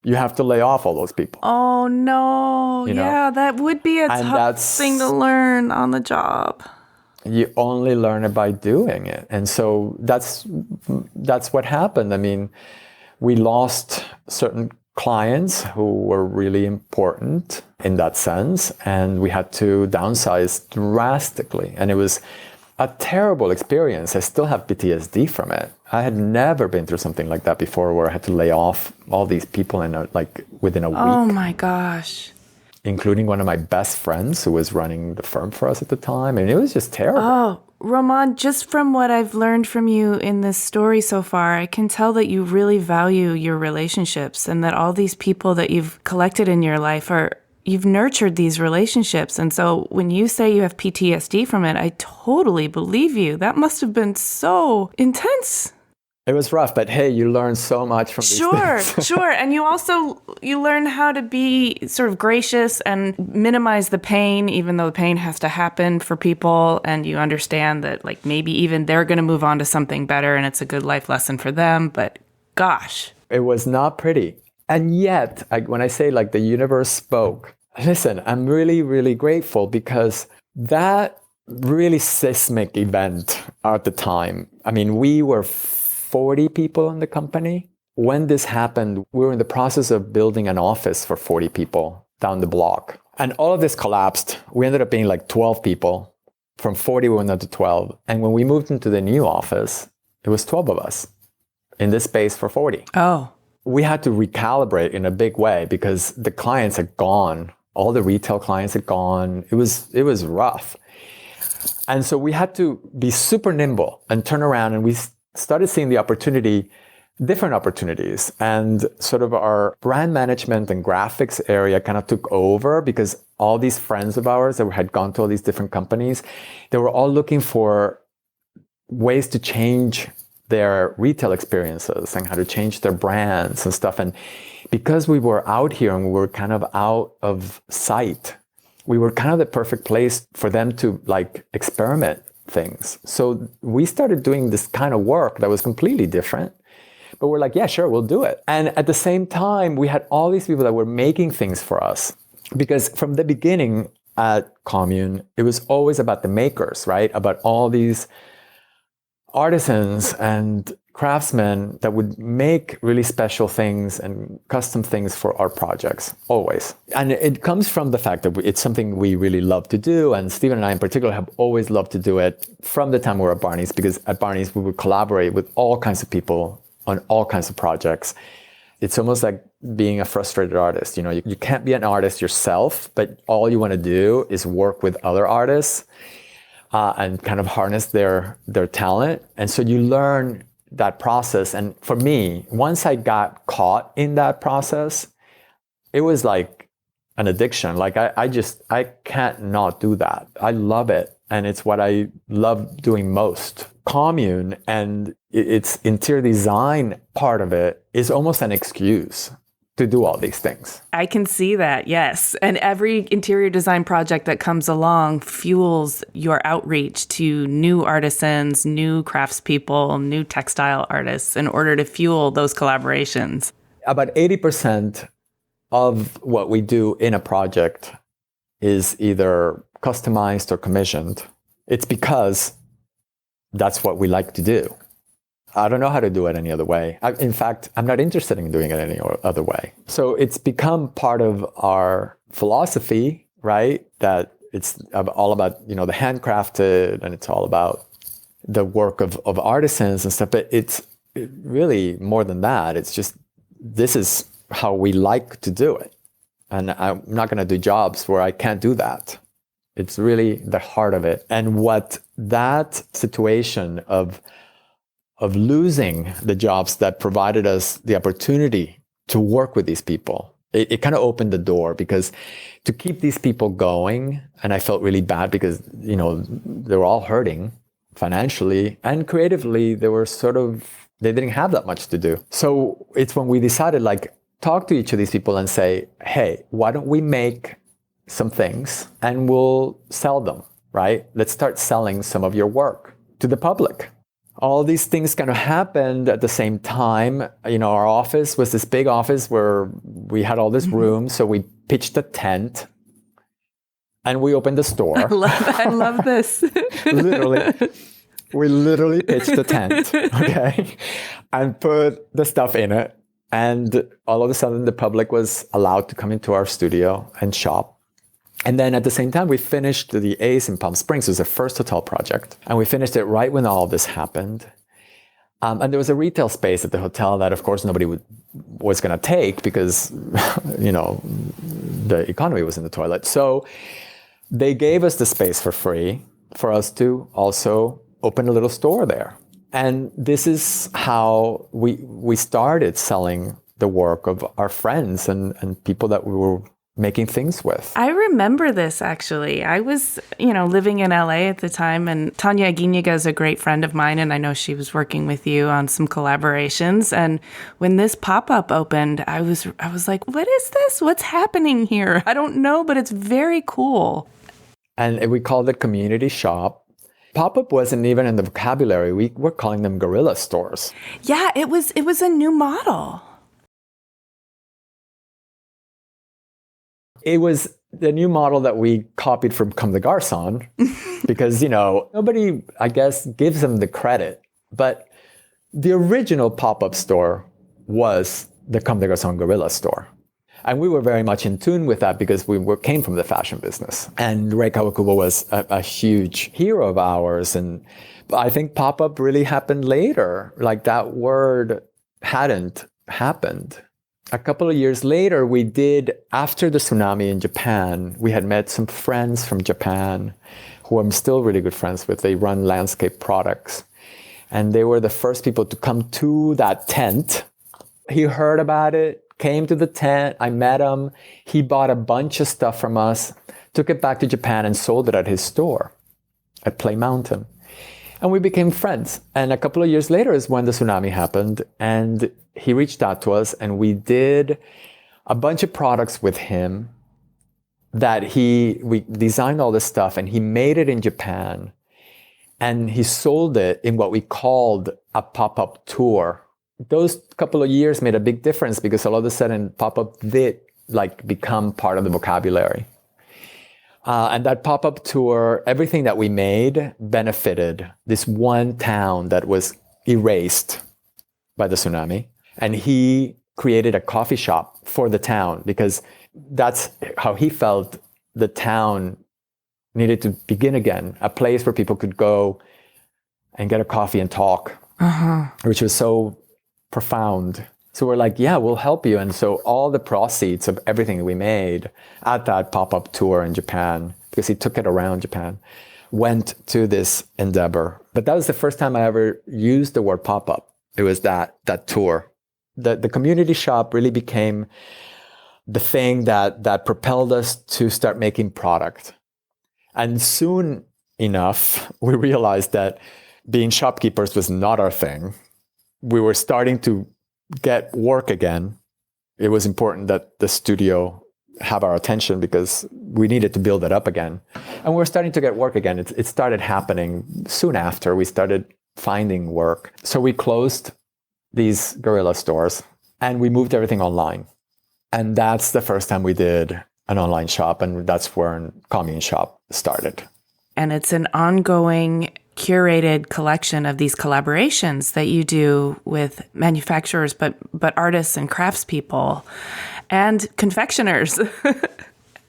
you have to lay off all those people. Oh, no. Yeah, that would be a tough thing to learn on the job. You only learn it by doing it. And so that's what happened. I mean, we lost certain clients who were really important in that sense, and we had to downsize drastically. And it was a terrible experience. I still have PTSD from it. I had never been through something like that before, where I had to lay off all these people within a week. Oh my gosh. Including one of my best friends who was running the firm for us at the time. And it was just terrible. Oh, Roman, just from what I've learned from you in this story so far, I can tell that you really value your relationships and that all these people that you've collected in your life you've nurtured these relationships. And so when you say you have PTSD from it, I totally believe you. That must have been so intense. It was rough, but hey, you learn so much from these things. Sure. And you learn how to be sort of gracious and minimize the pain, even though the pain has to happen for people. And you understand that maybe even they're going to move on to something better and it's a good life lesson for them. But gosh. It was not pretty. And yet, when I say the universe spoke, listen, I'm really, really grateful because that really seismic event at the time, I mean, we were 40 people in the company. When this happened, we were in the process of building an office for 40 people down the block. And all of this collapsed. We ended up being 12 people. From 40, we went down to 12. And when we moved into the new office, it was 12 of us in this space for 40. Oh. We had to recalibrate in a big way because the clients had gone. All the retail clients had gone. It was rough. And so we had to be super nimble and turn around, and we started seeing different opportunities, and sort of our brand management and graphics area kind of took over because all these friends of ours that had gone to all these different companies, they were all looking for ways to change their retail experiences and how to change their brands and stuff. And because we were out here and we were kind of out of sight, we were kind of the perfect place for them to like experiment things. So we started doing this kind of work that was completely different. But we're like, yeah, sure, we'll do it. And at the same time, we had all these people that were making things for us. Because from the beginning at Commune, it was always about the makers, right? About all these artisans and craftsmen that would make really special things and custom things for our projects, always. And it comes from the fact that it's something we really love to do. And Steven and I in particular have always loved to do it from the time we were at Barney's, because at Barney's we would collaborate with all kinds of people on all kinds of projects. It's almost like being a frustrated artist. You know, you can't be an artist yourself, but all you want to do is work with other artists and kind of harness their talent. And so you learn that process. And for me, once I got caught in that process, it was like an addiction. Like I can't not do that. I love it. And it's what I love doing most. Commune and its interior design part of it is almost an excuse to do all these things. I can see that, yes. And every interior design project that comes along fuels your outreach to new artisans, new craftspeople, new textile artists in order to fuel those collaborations. About 80% of what we do in a project is either customized or commissioned. It's because that's what we like to do. I don't know how to do it any other way. In fact, I'm not interested in doing it any other way. So it's become part of our philosophy, right? That it's all about, you know, the handcrafted, and it's all about the work of artisans and stuff. But it's really more than that. It's just, this is how we like to do it. And I'm not going to do jobs where I can't do that. It's really the heart of it. And what that situation of losing the jobs that provided us the opportunity to work with these people, it kind of opened the door, because to keep these people going, and I felt really bad because, you know, they were all hurting financially and creatively. They didn't have that much to do. So it's when we decided, like, talk to each of these people and say, hey, why don't we make some things and we'll sell them, right? Let's start selling some of your work to the public. All these things kind of happened at the same time. You know, our office was this big office where we had all this room. So we pitched a tent and we opened a store. I love this. We literally pitched a tent, okay, and put the stuff in it. And all of a sudden, the public was allowed to come into our studio and shop. And then at the same time, we finished the Ace in Palm Springs. It was the first hotel project. And we finished it right when all of this happened. And there was a retail space at the hotel that, of course, nobody was going to take because, you know, the economy was in the toilet. So they gave us the space for free for us to also open a little store there. And this is how we started selling the work of our friends and people that we were making things with. I remember this, actually. I was, you know, living in LA at the time, and Tanya Aguiniga is a great friend of mine, and I know she was working with you on some collaborations. And when this pop-up opened, I was like, what is this? What's happening here? I don't know, but it's very cool. And we called it Community Shop. Pop-up wasn't even in the vocabulary. We were calling them guerrilla stores. Yeah, it was a new model. It was the new model that we copied from Comme des Garçons because, you know, nobody, I guess, gives them the credit. But the original pop-up store was the Comme des Garçons Guerrilla store. And we were very much in tune with that because we came from the fashion business. And Rei Kawakubo was a huge hero of ours. And I think pop-up really happened later. Like, that word hadn't happened. A couple of years later, we did, after the tsunami in Japan, we had met some friends from Japan who I'm still really good friends with. They run landscape products. And they were the first people to come to that tent. He heard about it, came to the tent. I met him. He bought a bunch of stuff from us, took it back to Japan and sold it at his store at Play Mountain. And we became friends. And a couple of years later is when the tsunami happened. And he reached out to us and we did a bunch of products with him that we designed all this stuff and he made it in Japan. And he sold it in what we called a pop-up tour. Those couple of years made a big difference because all of a sudden pop-up did become part of the vocabulary. And that pop-up tour, everything that we made benefited this one town that was erased by the tsunami. And he created a coffee shop for the town because that's how he felt the town needed to begin again, a place where people could go and get a coffee and talk, which was so profound. So we're like, yeah, we'll help you. And so all the proceeds of everything we made at that pop-up tour in Japan, because he took it around Japan, went to this endeavor. But that was the first time I ever used the word pop-up. It was that tour. The community shop really became the thing that propelled us to start making product. And soon enough, we realized that being shopkeepers was not our thing. We were starting to get work again. It was important that the studio have our attention because we needed to build it up again. And we were starting to get work again. It started happening soon after we started finding work. So we closed these guerrilla stores and we moved everything online. And that's the first time we did an online shop. And that's where Commune Shop started. And it's an ongoing curated collection of these collaborations that you do with manufacturers, but artists and craftspeople and confectioners.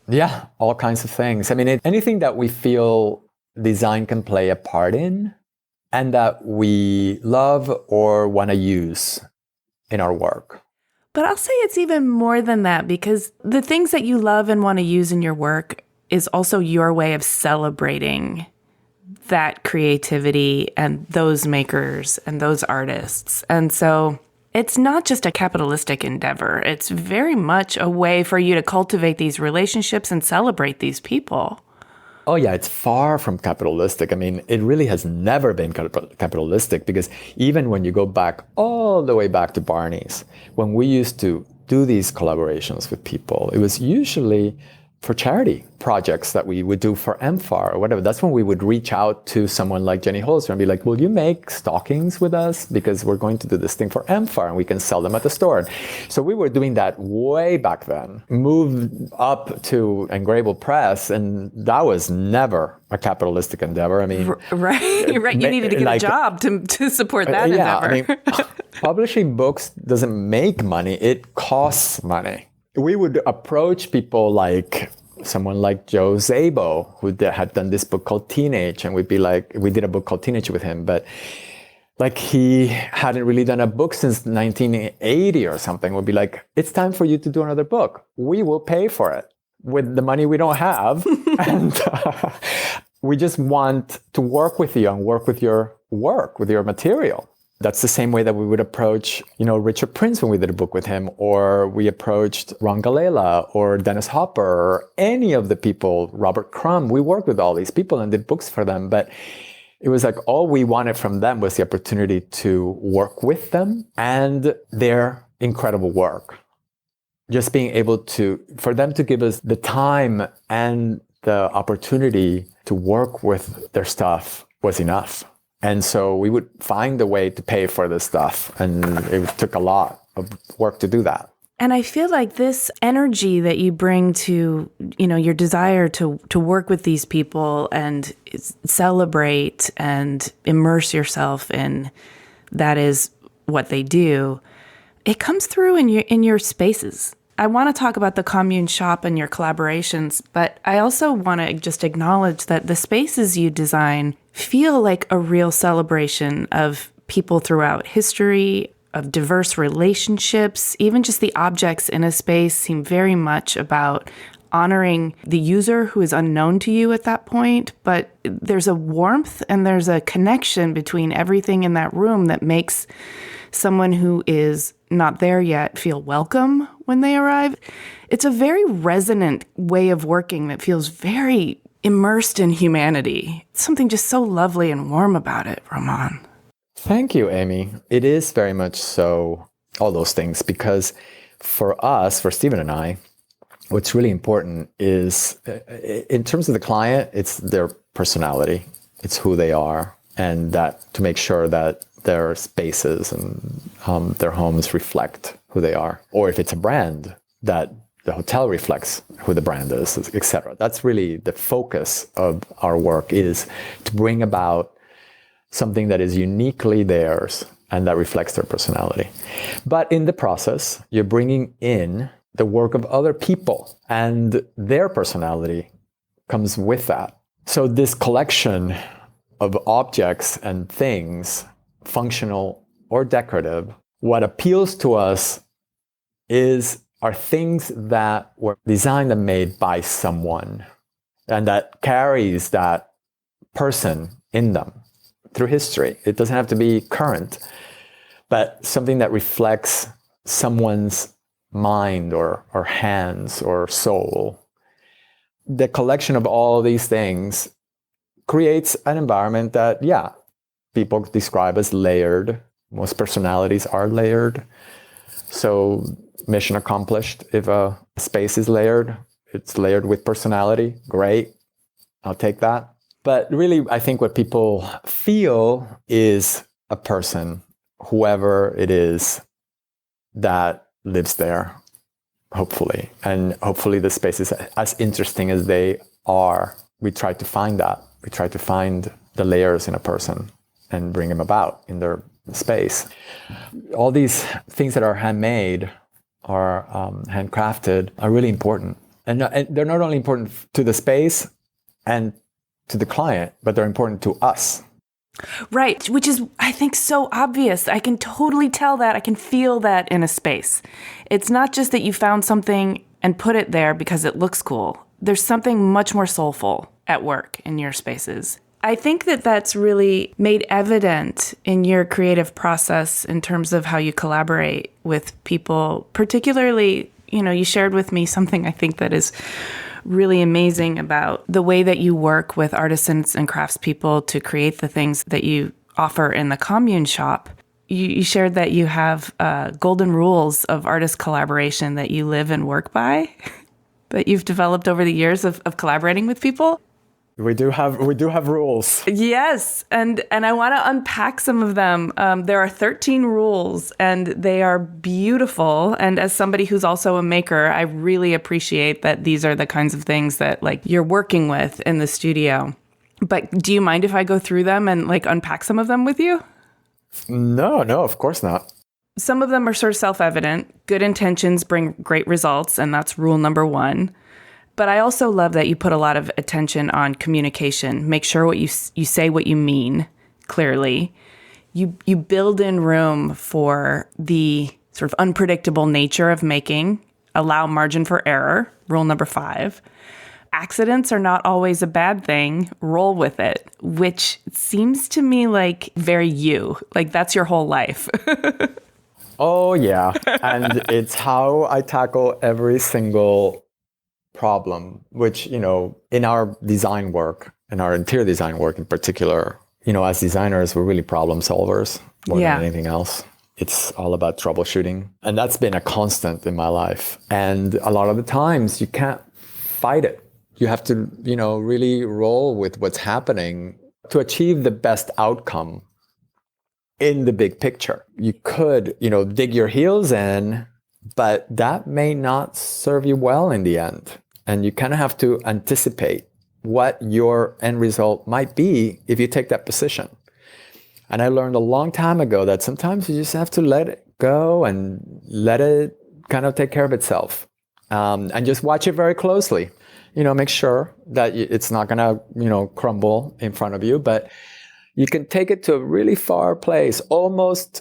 Yeah, all kinds of things. I mean, anything that we feel design can play a part in and that we love or want to use in our work. But I'll say it's even more than that, because the things that you love and want to use in your work is also your way of celebrating that creativity and those makers and those artists. And so it's not just a capitalistic endeavor. It's very much a way for you to cultivate these relationships and celebrate these people. Oh yeah, it's far from capitalistic. I mean, it really has never been capitalistic, because even when you go back all the way back to Barney's, when we used to do these collaborations with people, it was usually for charity projects that we would do for MFAR or whatever. That's when we would reach out to someone like Jenny Holzer and be like, will you make stockings with us? Because we're going to do this thing for MFAR and we can sell them at the store. So we were doing that way back then, moved up to Greybull Press, and that was never a capitalistic endeavor. I mean, right. You needed to get a job to support that endeavor. I mean, publishing books doesn't make money, it costs money. We would approach people like someone like Joe Szabo, who had done this book called Teenage, and we'd be like, we did a book called Teenage with him, but like he hadn't really done a book since 1980 or something. We'd be like, it's time for you to do another book. We will pay for it with the money we don't have. And we just want to work with you and work with your work, with your material. That's the same way that we would approach, Richard Prince when we did a book with him, or we approached Ron Galella or Dennis Hopper or any of the people, Robert Crumb. We worked with all these people and did books for them, but it was like all we wanted from them was the opportunity to work with them and their incredible work. Just being able for them to give us the time and the opportunity to work with their stuff was enough. And so we would find a way to pay for this stuff. And it took a lot of work to do that. And I feel like this energy that you bring to, your desire to work with these people and celebrate and immerse yourself in that is what they do, it comes through in your spaces. I want to talk about the Commune Shop and your collaborations, but I also want to just acknowledge that the spaces you design feel like a real celebration of people throughout history, of diverse relationships. Even just the objects in a space seem very much about honoring the user who is unknown to you at that point, but there's a warmth and there's a connection between everything in that room that makes someone who is not there yet feel welcome when they arrive. It's a very resonant way of working that feels very immersed in humanity. Something just so lovely and warm about it, Roman. Thank you, Amy. It is very much so, all those things, because for us, for Steven and I, what's really important is, in terms of the client, it's their personality, it's who they are, and that to make sure that their spaces and their homes reflect who they are. Or if it's a brand, that the hotel reflects who the brand is, etc. That's really the focus of our work, is to bring about something that is uniquely theirs and that reflects their personality. But in the process, you're bringing in the work of other people, and their personality comes with that. So this collection of objects and things, functional or decorative, what appeals to us are things that were designed and made by someone, and that carries that person in them through history. It doesn't have to be current, but something that reflects someone's mind or hands or soul. The collection of all these things creates an environment that, people describe as layered. Most personalities are layered. So mission accomplished. If a space is layered, it's layered with personality. Great. I'll take that. But really, I think what people feel is a person, whoever it is that lives there, hopefully. And hopefully the space is as interesting as they are. We try to find that. We try to find the layers in a person and bring them about in their space. All these things that are handmade or handcrafted are really important. And they're not only important to the space and to the client, but they're important to us. Right, which is, I think, so obvious. I can totally tell that. I can feel that in a space. It's not just that you found something and put it there because it looks cool. There's something much more soulful at work in your spaces. I think that that's really made evident in your creative process in terms of how you collaborate with people. Particularly, you shared with me something I think that is really amazing about the way that you work with artisans and craftspeople to create the things that you offer in the Commune Shop. You shared that you have golden rules of artist collaboration that you live and work by, that you've developed over the years of collaborating with people. We do have rules. Yes, and I want to unpack some of them. There are 13 rules, and they are beautiful. And as somebody who's also a maker, I really appreciate that these are the kinds of things that you're working with in the studio. But do you mind if I go through them and unpack some of them with you? No, of course not. Some of them are sort of self-evident. Good intentions bring great results, and that's rule number 1. But I also love that you put a lot of attention on communication. Make sure you say what you mean clearly. You build in room for the sort of unpredictable nature of making. Allow margin for error. Rule number 5. Accidents are not always a bad thing. Roll with it, which seems to me like very you. That's your whole life. Oh, yeah. And it's how I tackle every single problem, which, in our design work, in our interior design work in particular, as designers, we're really problem solvers more than anything else. It's all about troubleshooting. And that's been a constant in my life. And a lot of the times you can't fight it. You have to, really roll with what's happening to achieve the best outcome in the big picture. You could, dig your heels in, but that may not serve you well in the end. And you kind of have to anticipate what your end result might be if you take that position. And I learned a long time ago that sometimes you just have to let it go and let it kind of take care of itself. And just watch it very closely. Make sure that it's not going to, crumble in front of you. But you can take it to a really far place, almost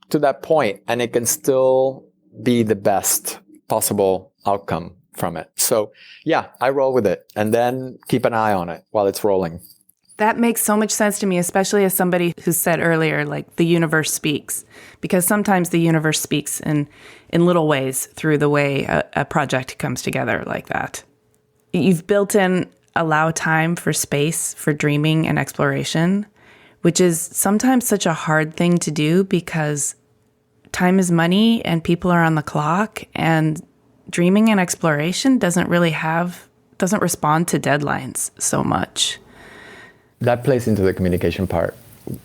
to that point, and it can still be the best possible outcome from it. So I roll with it and then keep an eye on it while it's rolling. That makes so much sense to me, especially as somebody who said earlier, the universe speaks, because sometimes the universe speaks in little ways through the way a project comes together like that. You've built in allow time for space for dreaming and exploration, which is sometimes such a hard thing to do because time is money and people are on the clock, and dreaming and exploration doesn't respond to deadlines so much. That plays into the communication part.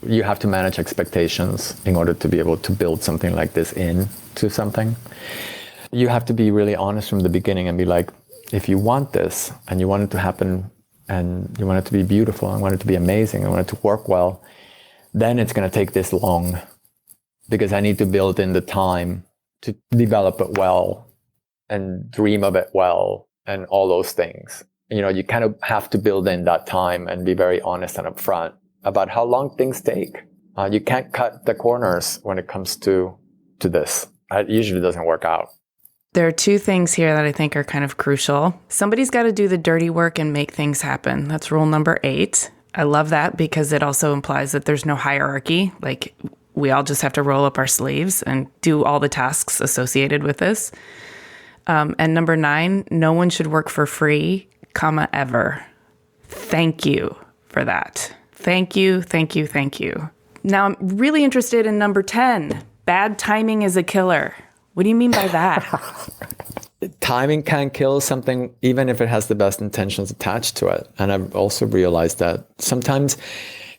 You have to manage expectations in order to be able to build something like this into something. You have to be really honest from the beginning and be like, if you want this and you want it to happen and you want it to be beautiful and want it to be amazing and want it to work well, then it's going to take this long because I need to build in the time to develop it well and dream of it well and all those things. You kind of have to build in that time and be very honest and upfront about how long things take. You can't cut the corners when it comes to this. It usually doesn't work out. There are two things here that I think are kind of crucial. Somebody's got to do the dirty work and make things happen. That's rule number 8. I love that because it also implies that there's no hierarchy. Like, we all just have to roll up our sleeves and do all the tasks associated with this. And number 9, no one should work for free, ever. Thank you for that. Thank you, thank you, thank you. Now, I'm really interested in number 10. Bad timing is a killer. What do you mean by that? Timing can kill something even if it has the best intentions attached to it. And I've also realized that sometimes,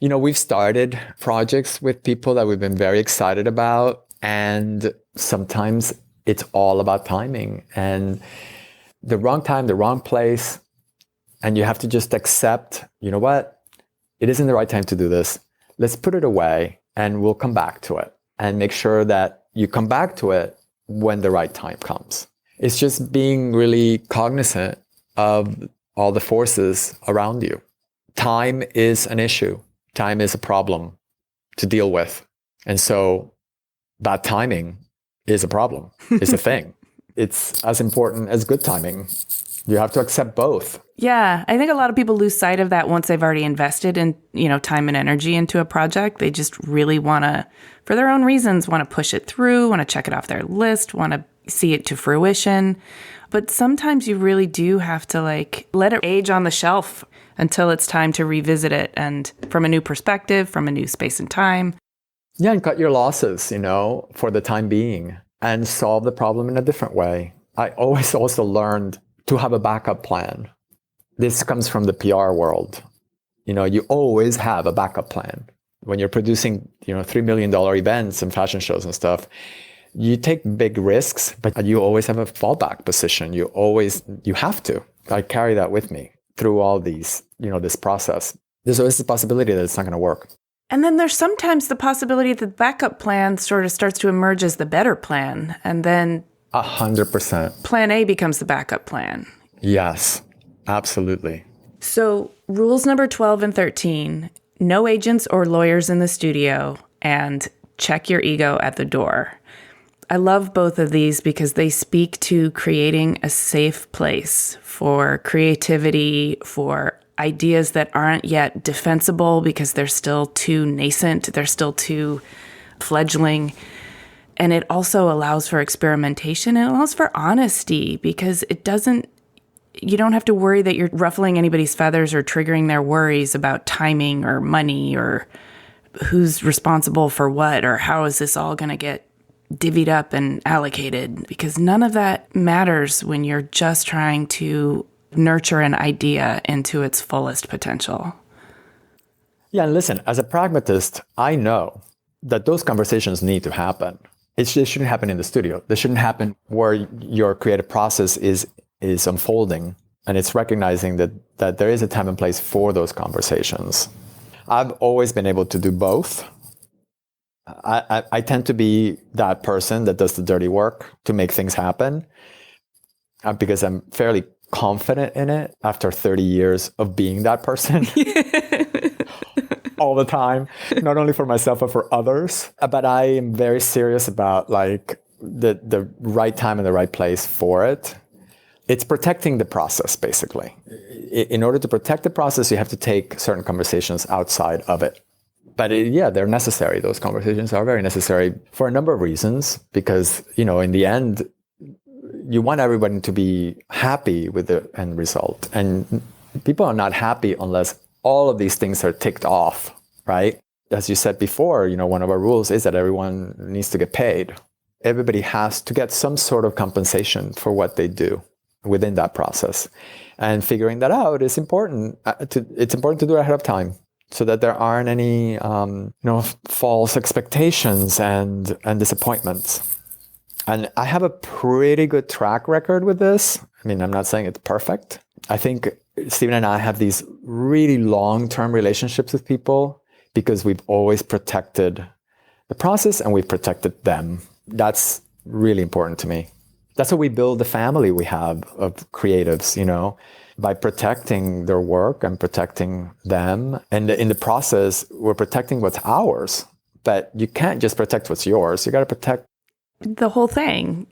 we've started projects with people that we've been very excited about. And sometimes it's all about timing and the wrong time, the wrong place. And you have to just accept, you know what? It isn't the right time to do this. Let's put it away and we'll come back to it and make sure that you come back to it when the right time comes. It's just being really cognizant of all the forces around you. Time is an issue. Time is a problem to deal with. And so bad timing is a problem, is a thing. It's as important as good timing. You have to accept both. Yeah, I think a lot of people lose sight of that once they've already invested in, time and energy into a project. They just really want to, for their own reasons, want to push it through, want to check it off their list, want to see it to fruition. But sometimes you really do have to let it age on the shelf until it's time to revisit it and from a new perspective, from a new space and time. Yeah, and cut your losses, for the time being and solve the problem in a different way. I always also learned to have a backup plan. This comes from the PR world. You always have a backup plan. When you're producing, $3 million events and fashion shows and stuff, you take big risks, but you always have a fallback position. You have to. I carry that with me through all these, this process. There's always the possibility that it's not going to work. And then there's sometimes the possibility that the backup plan sort of starts to emerge as the better plan. And then 100%. Plan A becomes the backup plan. Yes, absolutely. So rules number 12 and 13, no agents or lawyers in the studio, and check your ego at the door. I love both of these because they speak to creating a safe place for creativity, for ideas that aren't yet defensible because they're still too nascent, they're still too fledgling. And it also allows for experimentation and it allows for honesty because you don't have to worry that you're ruffling anybody's feathers or triggering their worries about timing or money or who's responsible for what or how is this all going to get divvied up and allocated, because none of that matters when you're just trying to nurture an idea into its fullest potential. Yeah, and listen, as a pragmatist, I know that those conversations need to happen. It shouldn't happen in the studio. They shouldn't happen where your creative process is unfolding, and it's recognizing that there is a time and place for those conversations. I've always been able to do both. I tend to be that person that does the dirty work to make things happen because I'm fairly confident in it after 30 years of being that person. All the time, not only for myself, but for others. But I am very serious about the right time and the right place for it. It's protecting the process, basically. In order to protect the process, you have to take certain conversations outside of it. But they're necessary. Those conversations are very necessary for a number of reasons, because, in the end, you want everybody to be happy with the end result. And people are not happy unless all of these things are ticked off, right? As you said before, one of our rules is that everyone needs to get paid. Everybody has to get some sort of compensation for what they do within that process. And figuring that out is important. It's important to do it ahead of time so that there aren't any false expectations and disappointments. And I have a pretty good track record with this. I mean, I'm not saying it's perfect. I think Steven and I have these really long-term relationships with people because we've always protected the process and we've protected them. That's really important to me. That's how we build the family we have of creatives, by protecting their work and protecting them. And in the process, we're protecting what's ours. But you can't just protect what's yours. You got to protect the whole thing.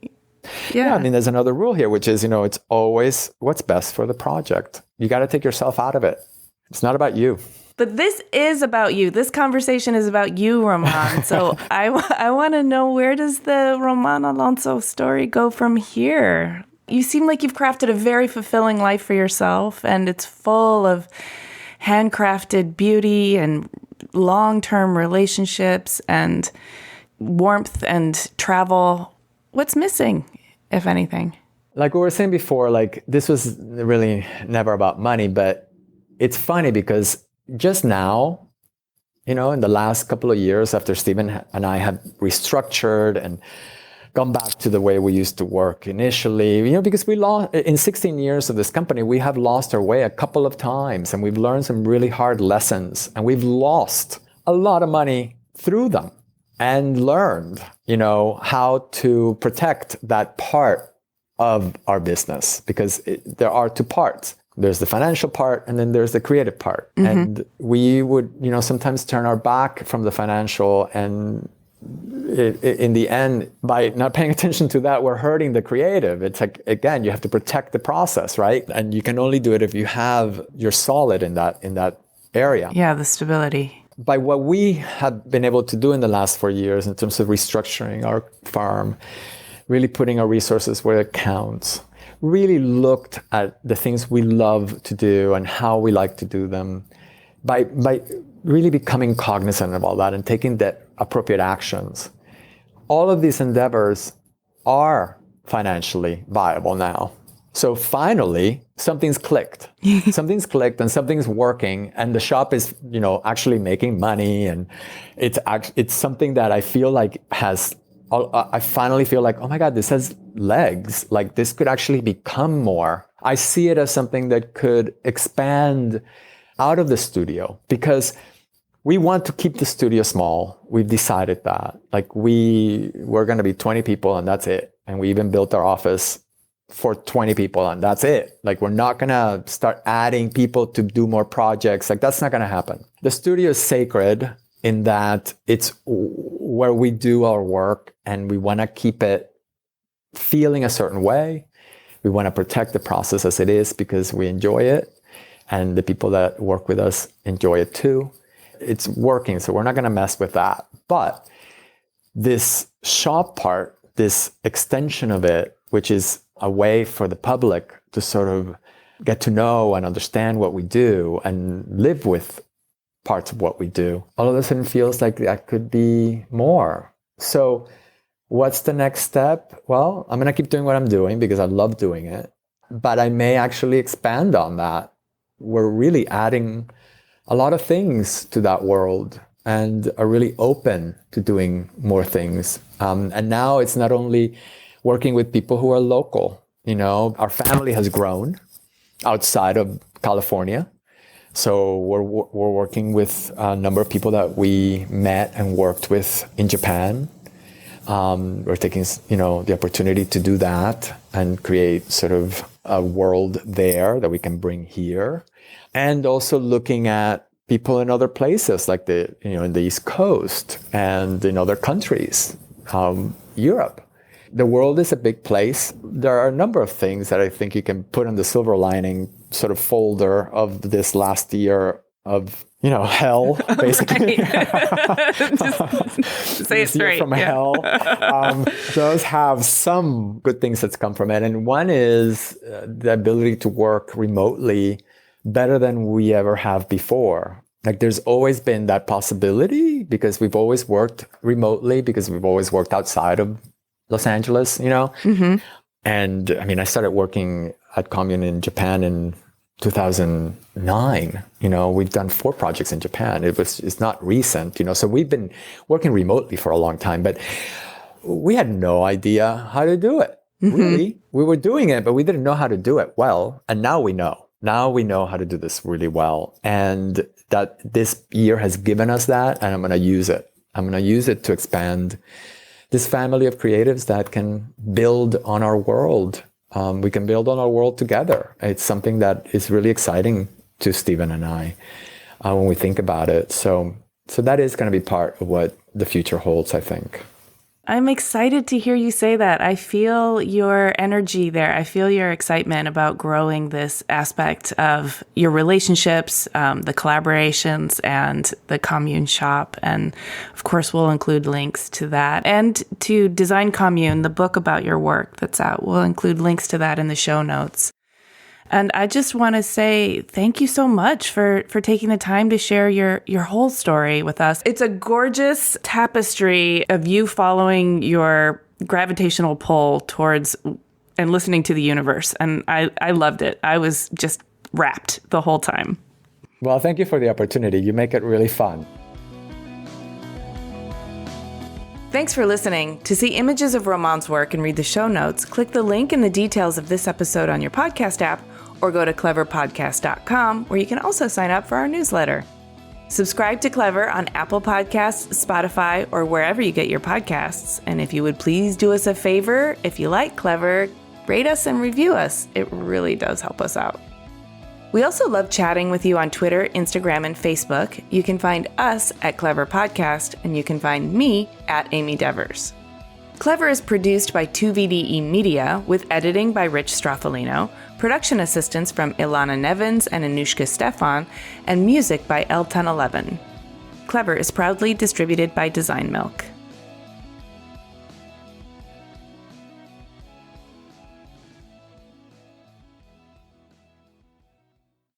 Yeah, I mean, there's another rule here, which is, it's always what's best for the project. You got to take yourself out of it. It's not about you. But this is about you. This conversation is about you, Roman. So I want to know, where does the Roman Alonso story go from here? You seem like you've crafted a very fulfilling life for yourself, and it's full of handcrafted beauty and long-term relationships and warmth and travel. What's missing, if anything? Like we were saying before, this was really never about money, but it's funny because just now, in the last couple of years after Steven and I have restructured and gone back to the way we used to work initially, because we lost, in 16 years of this company, we have lost our way a couple of times and we've learned some really hard lessons and we've lost a lot of money through them and learned, how to protect that part of our business because there are two parts. There's the financial part and then there's the creative part. Mm-hmm. And we would, sometimes turn our back from the financial, and in the end, by not paying attention to that, we're hurting the creative. It's like, again, you have to protect the process, right? And you can only do it if you're solid in that area. Yeah, the stability. By what we have been able to do in the last 4 years in terms of restructuring our farm, really putting our resources where it counts, really looked at the things we love to do and how we like to do them, by really becoming cognizant of all that and taking the appropriate actions. All of these endeavors are financially viable now. So finally, something's clicked. Something's clicked and something's working, and the shop is, actually making money, and it's something that I feel like I finally feel like, oh my God, this has legs. Like this could actually become more. I see it as something that could expand out of the studio because we want to keep the studio small. We've decided that. Like we're going to be 20 people and that's it. And we even built our office for 20 people and that's it. Like we're not going to start adding people to do more projects. Like that's not going to happen. The studio is sacred in that it's where we do our work and we want to keep it feeling a certain way. We want to protect the process as it is because we enjoy it and the people that work with us enjoy it too. It's working, so we're not going to mess with that. But this shop part, this extension of it, which is a way for the public to sort of get to know and understand what we do and live with parts of what we do, all of a sudden feels like that could be more. So what's the next step? Well, I'm going to keep doing what I'm doing because I love doing it, but I may actually expand on that. We're really adding a lot of things to that world and are really open to doing more things. And now it's not only working with people who are local. Our family has grown outside of California. So we're working with a number of people that we met and worked with in Japan. We're taking, the opportunity to do that and create sort of a world there that we can bring here. And also looking at people in other places like in the East Coast and in other countries, Europe. The world is a big place. There are a number of things that I think you can put on the silver lining sort of folder of this last year of, hell, basically. Just say it straight. From hell. Those have some good things that's come from it. And one is the ability to work remotely better than we ever have before. Like there's always been that possibility because we've always worked remotely, because we've always worked outside of Los Angeles, Mm-hmm. And I mean, I started working at Commune in Japan in 2009. We've done 4 projects in Japan. It's not recent, so we've been working remotely for a long time, but we had no idea how to do it. Mm-hmm. Really, we were doing it, but we didn't know how to do it well. And now we know. Now we know how to do this really well. And that this year has given us that, and I'm going to use it. I'm going to use it to expand this family of creatives that can build on our world. We can build on our world together. It's something that is really exciting to Steven and I when we think about it. So that is going to be part of what the future holds, I think. I'm excited to hear you say that. I feel your energy there. I feel your excitement about growing this aspect of your relationships, the collaborations, and the Commune Shop. And of course, we'll include links to that. And to Design Commune, the book about your work that's out. We'll include links to that in the show notes. And I just want to say thank you so much for taking the time to share your whole story with us. It's a gorgeous tapestry of you following your gravitational pull towards and listening to the universe. And I loved it. I was just wrapped the whole time. Well, thank you for the opportunity. You make it really fun. Thanks for listening. To see images of Roman's work and read the show notes, click the link in the details of this episode on your podcast app, or go to cleverpodcast.com, where you can also sign up for our newsletter. Subscribe to Clever on Apple Podcasts, Spotify, or wherever you get your podcasts. And if you would please do us a favor, if you like Clever, rate us and review us. It really does help us out. We also love chatting with you on Twitter, Instagram, and Facebook. You can find us at Clever Podcast, and you can find me at Amy Devers. Clever is produced by 2VDE Media, with editing by Rich Straffolino, production assistance from Ilana Nevins and Anushka Stefan, and music by Elton11. Clever is proudly distributed by Design Milk.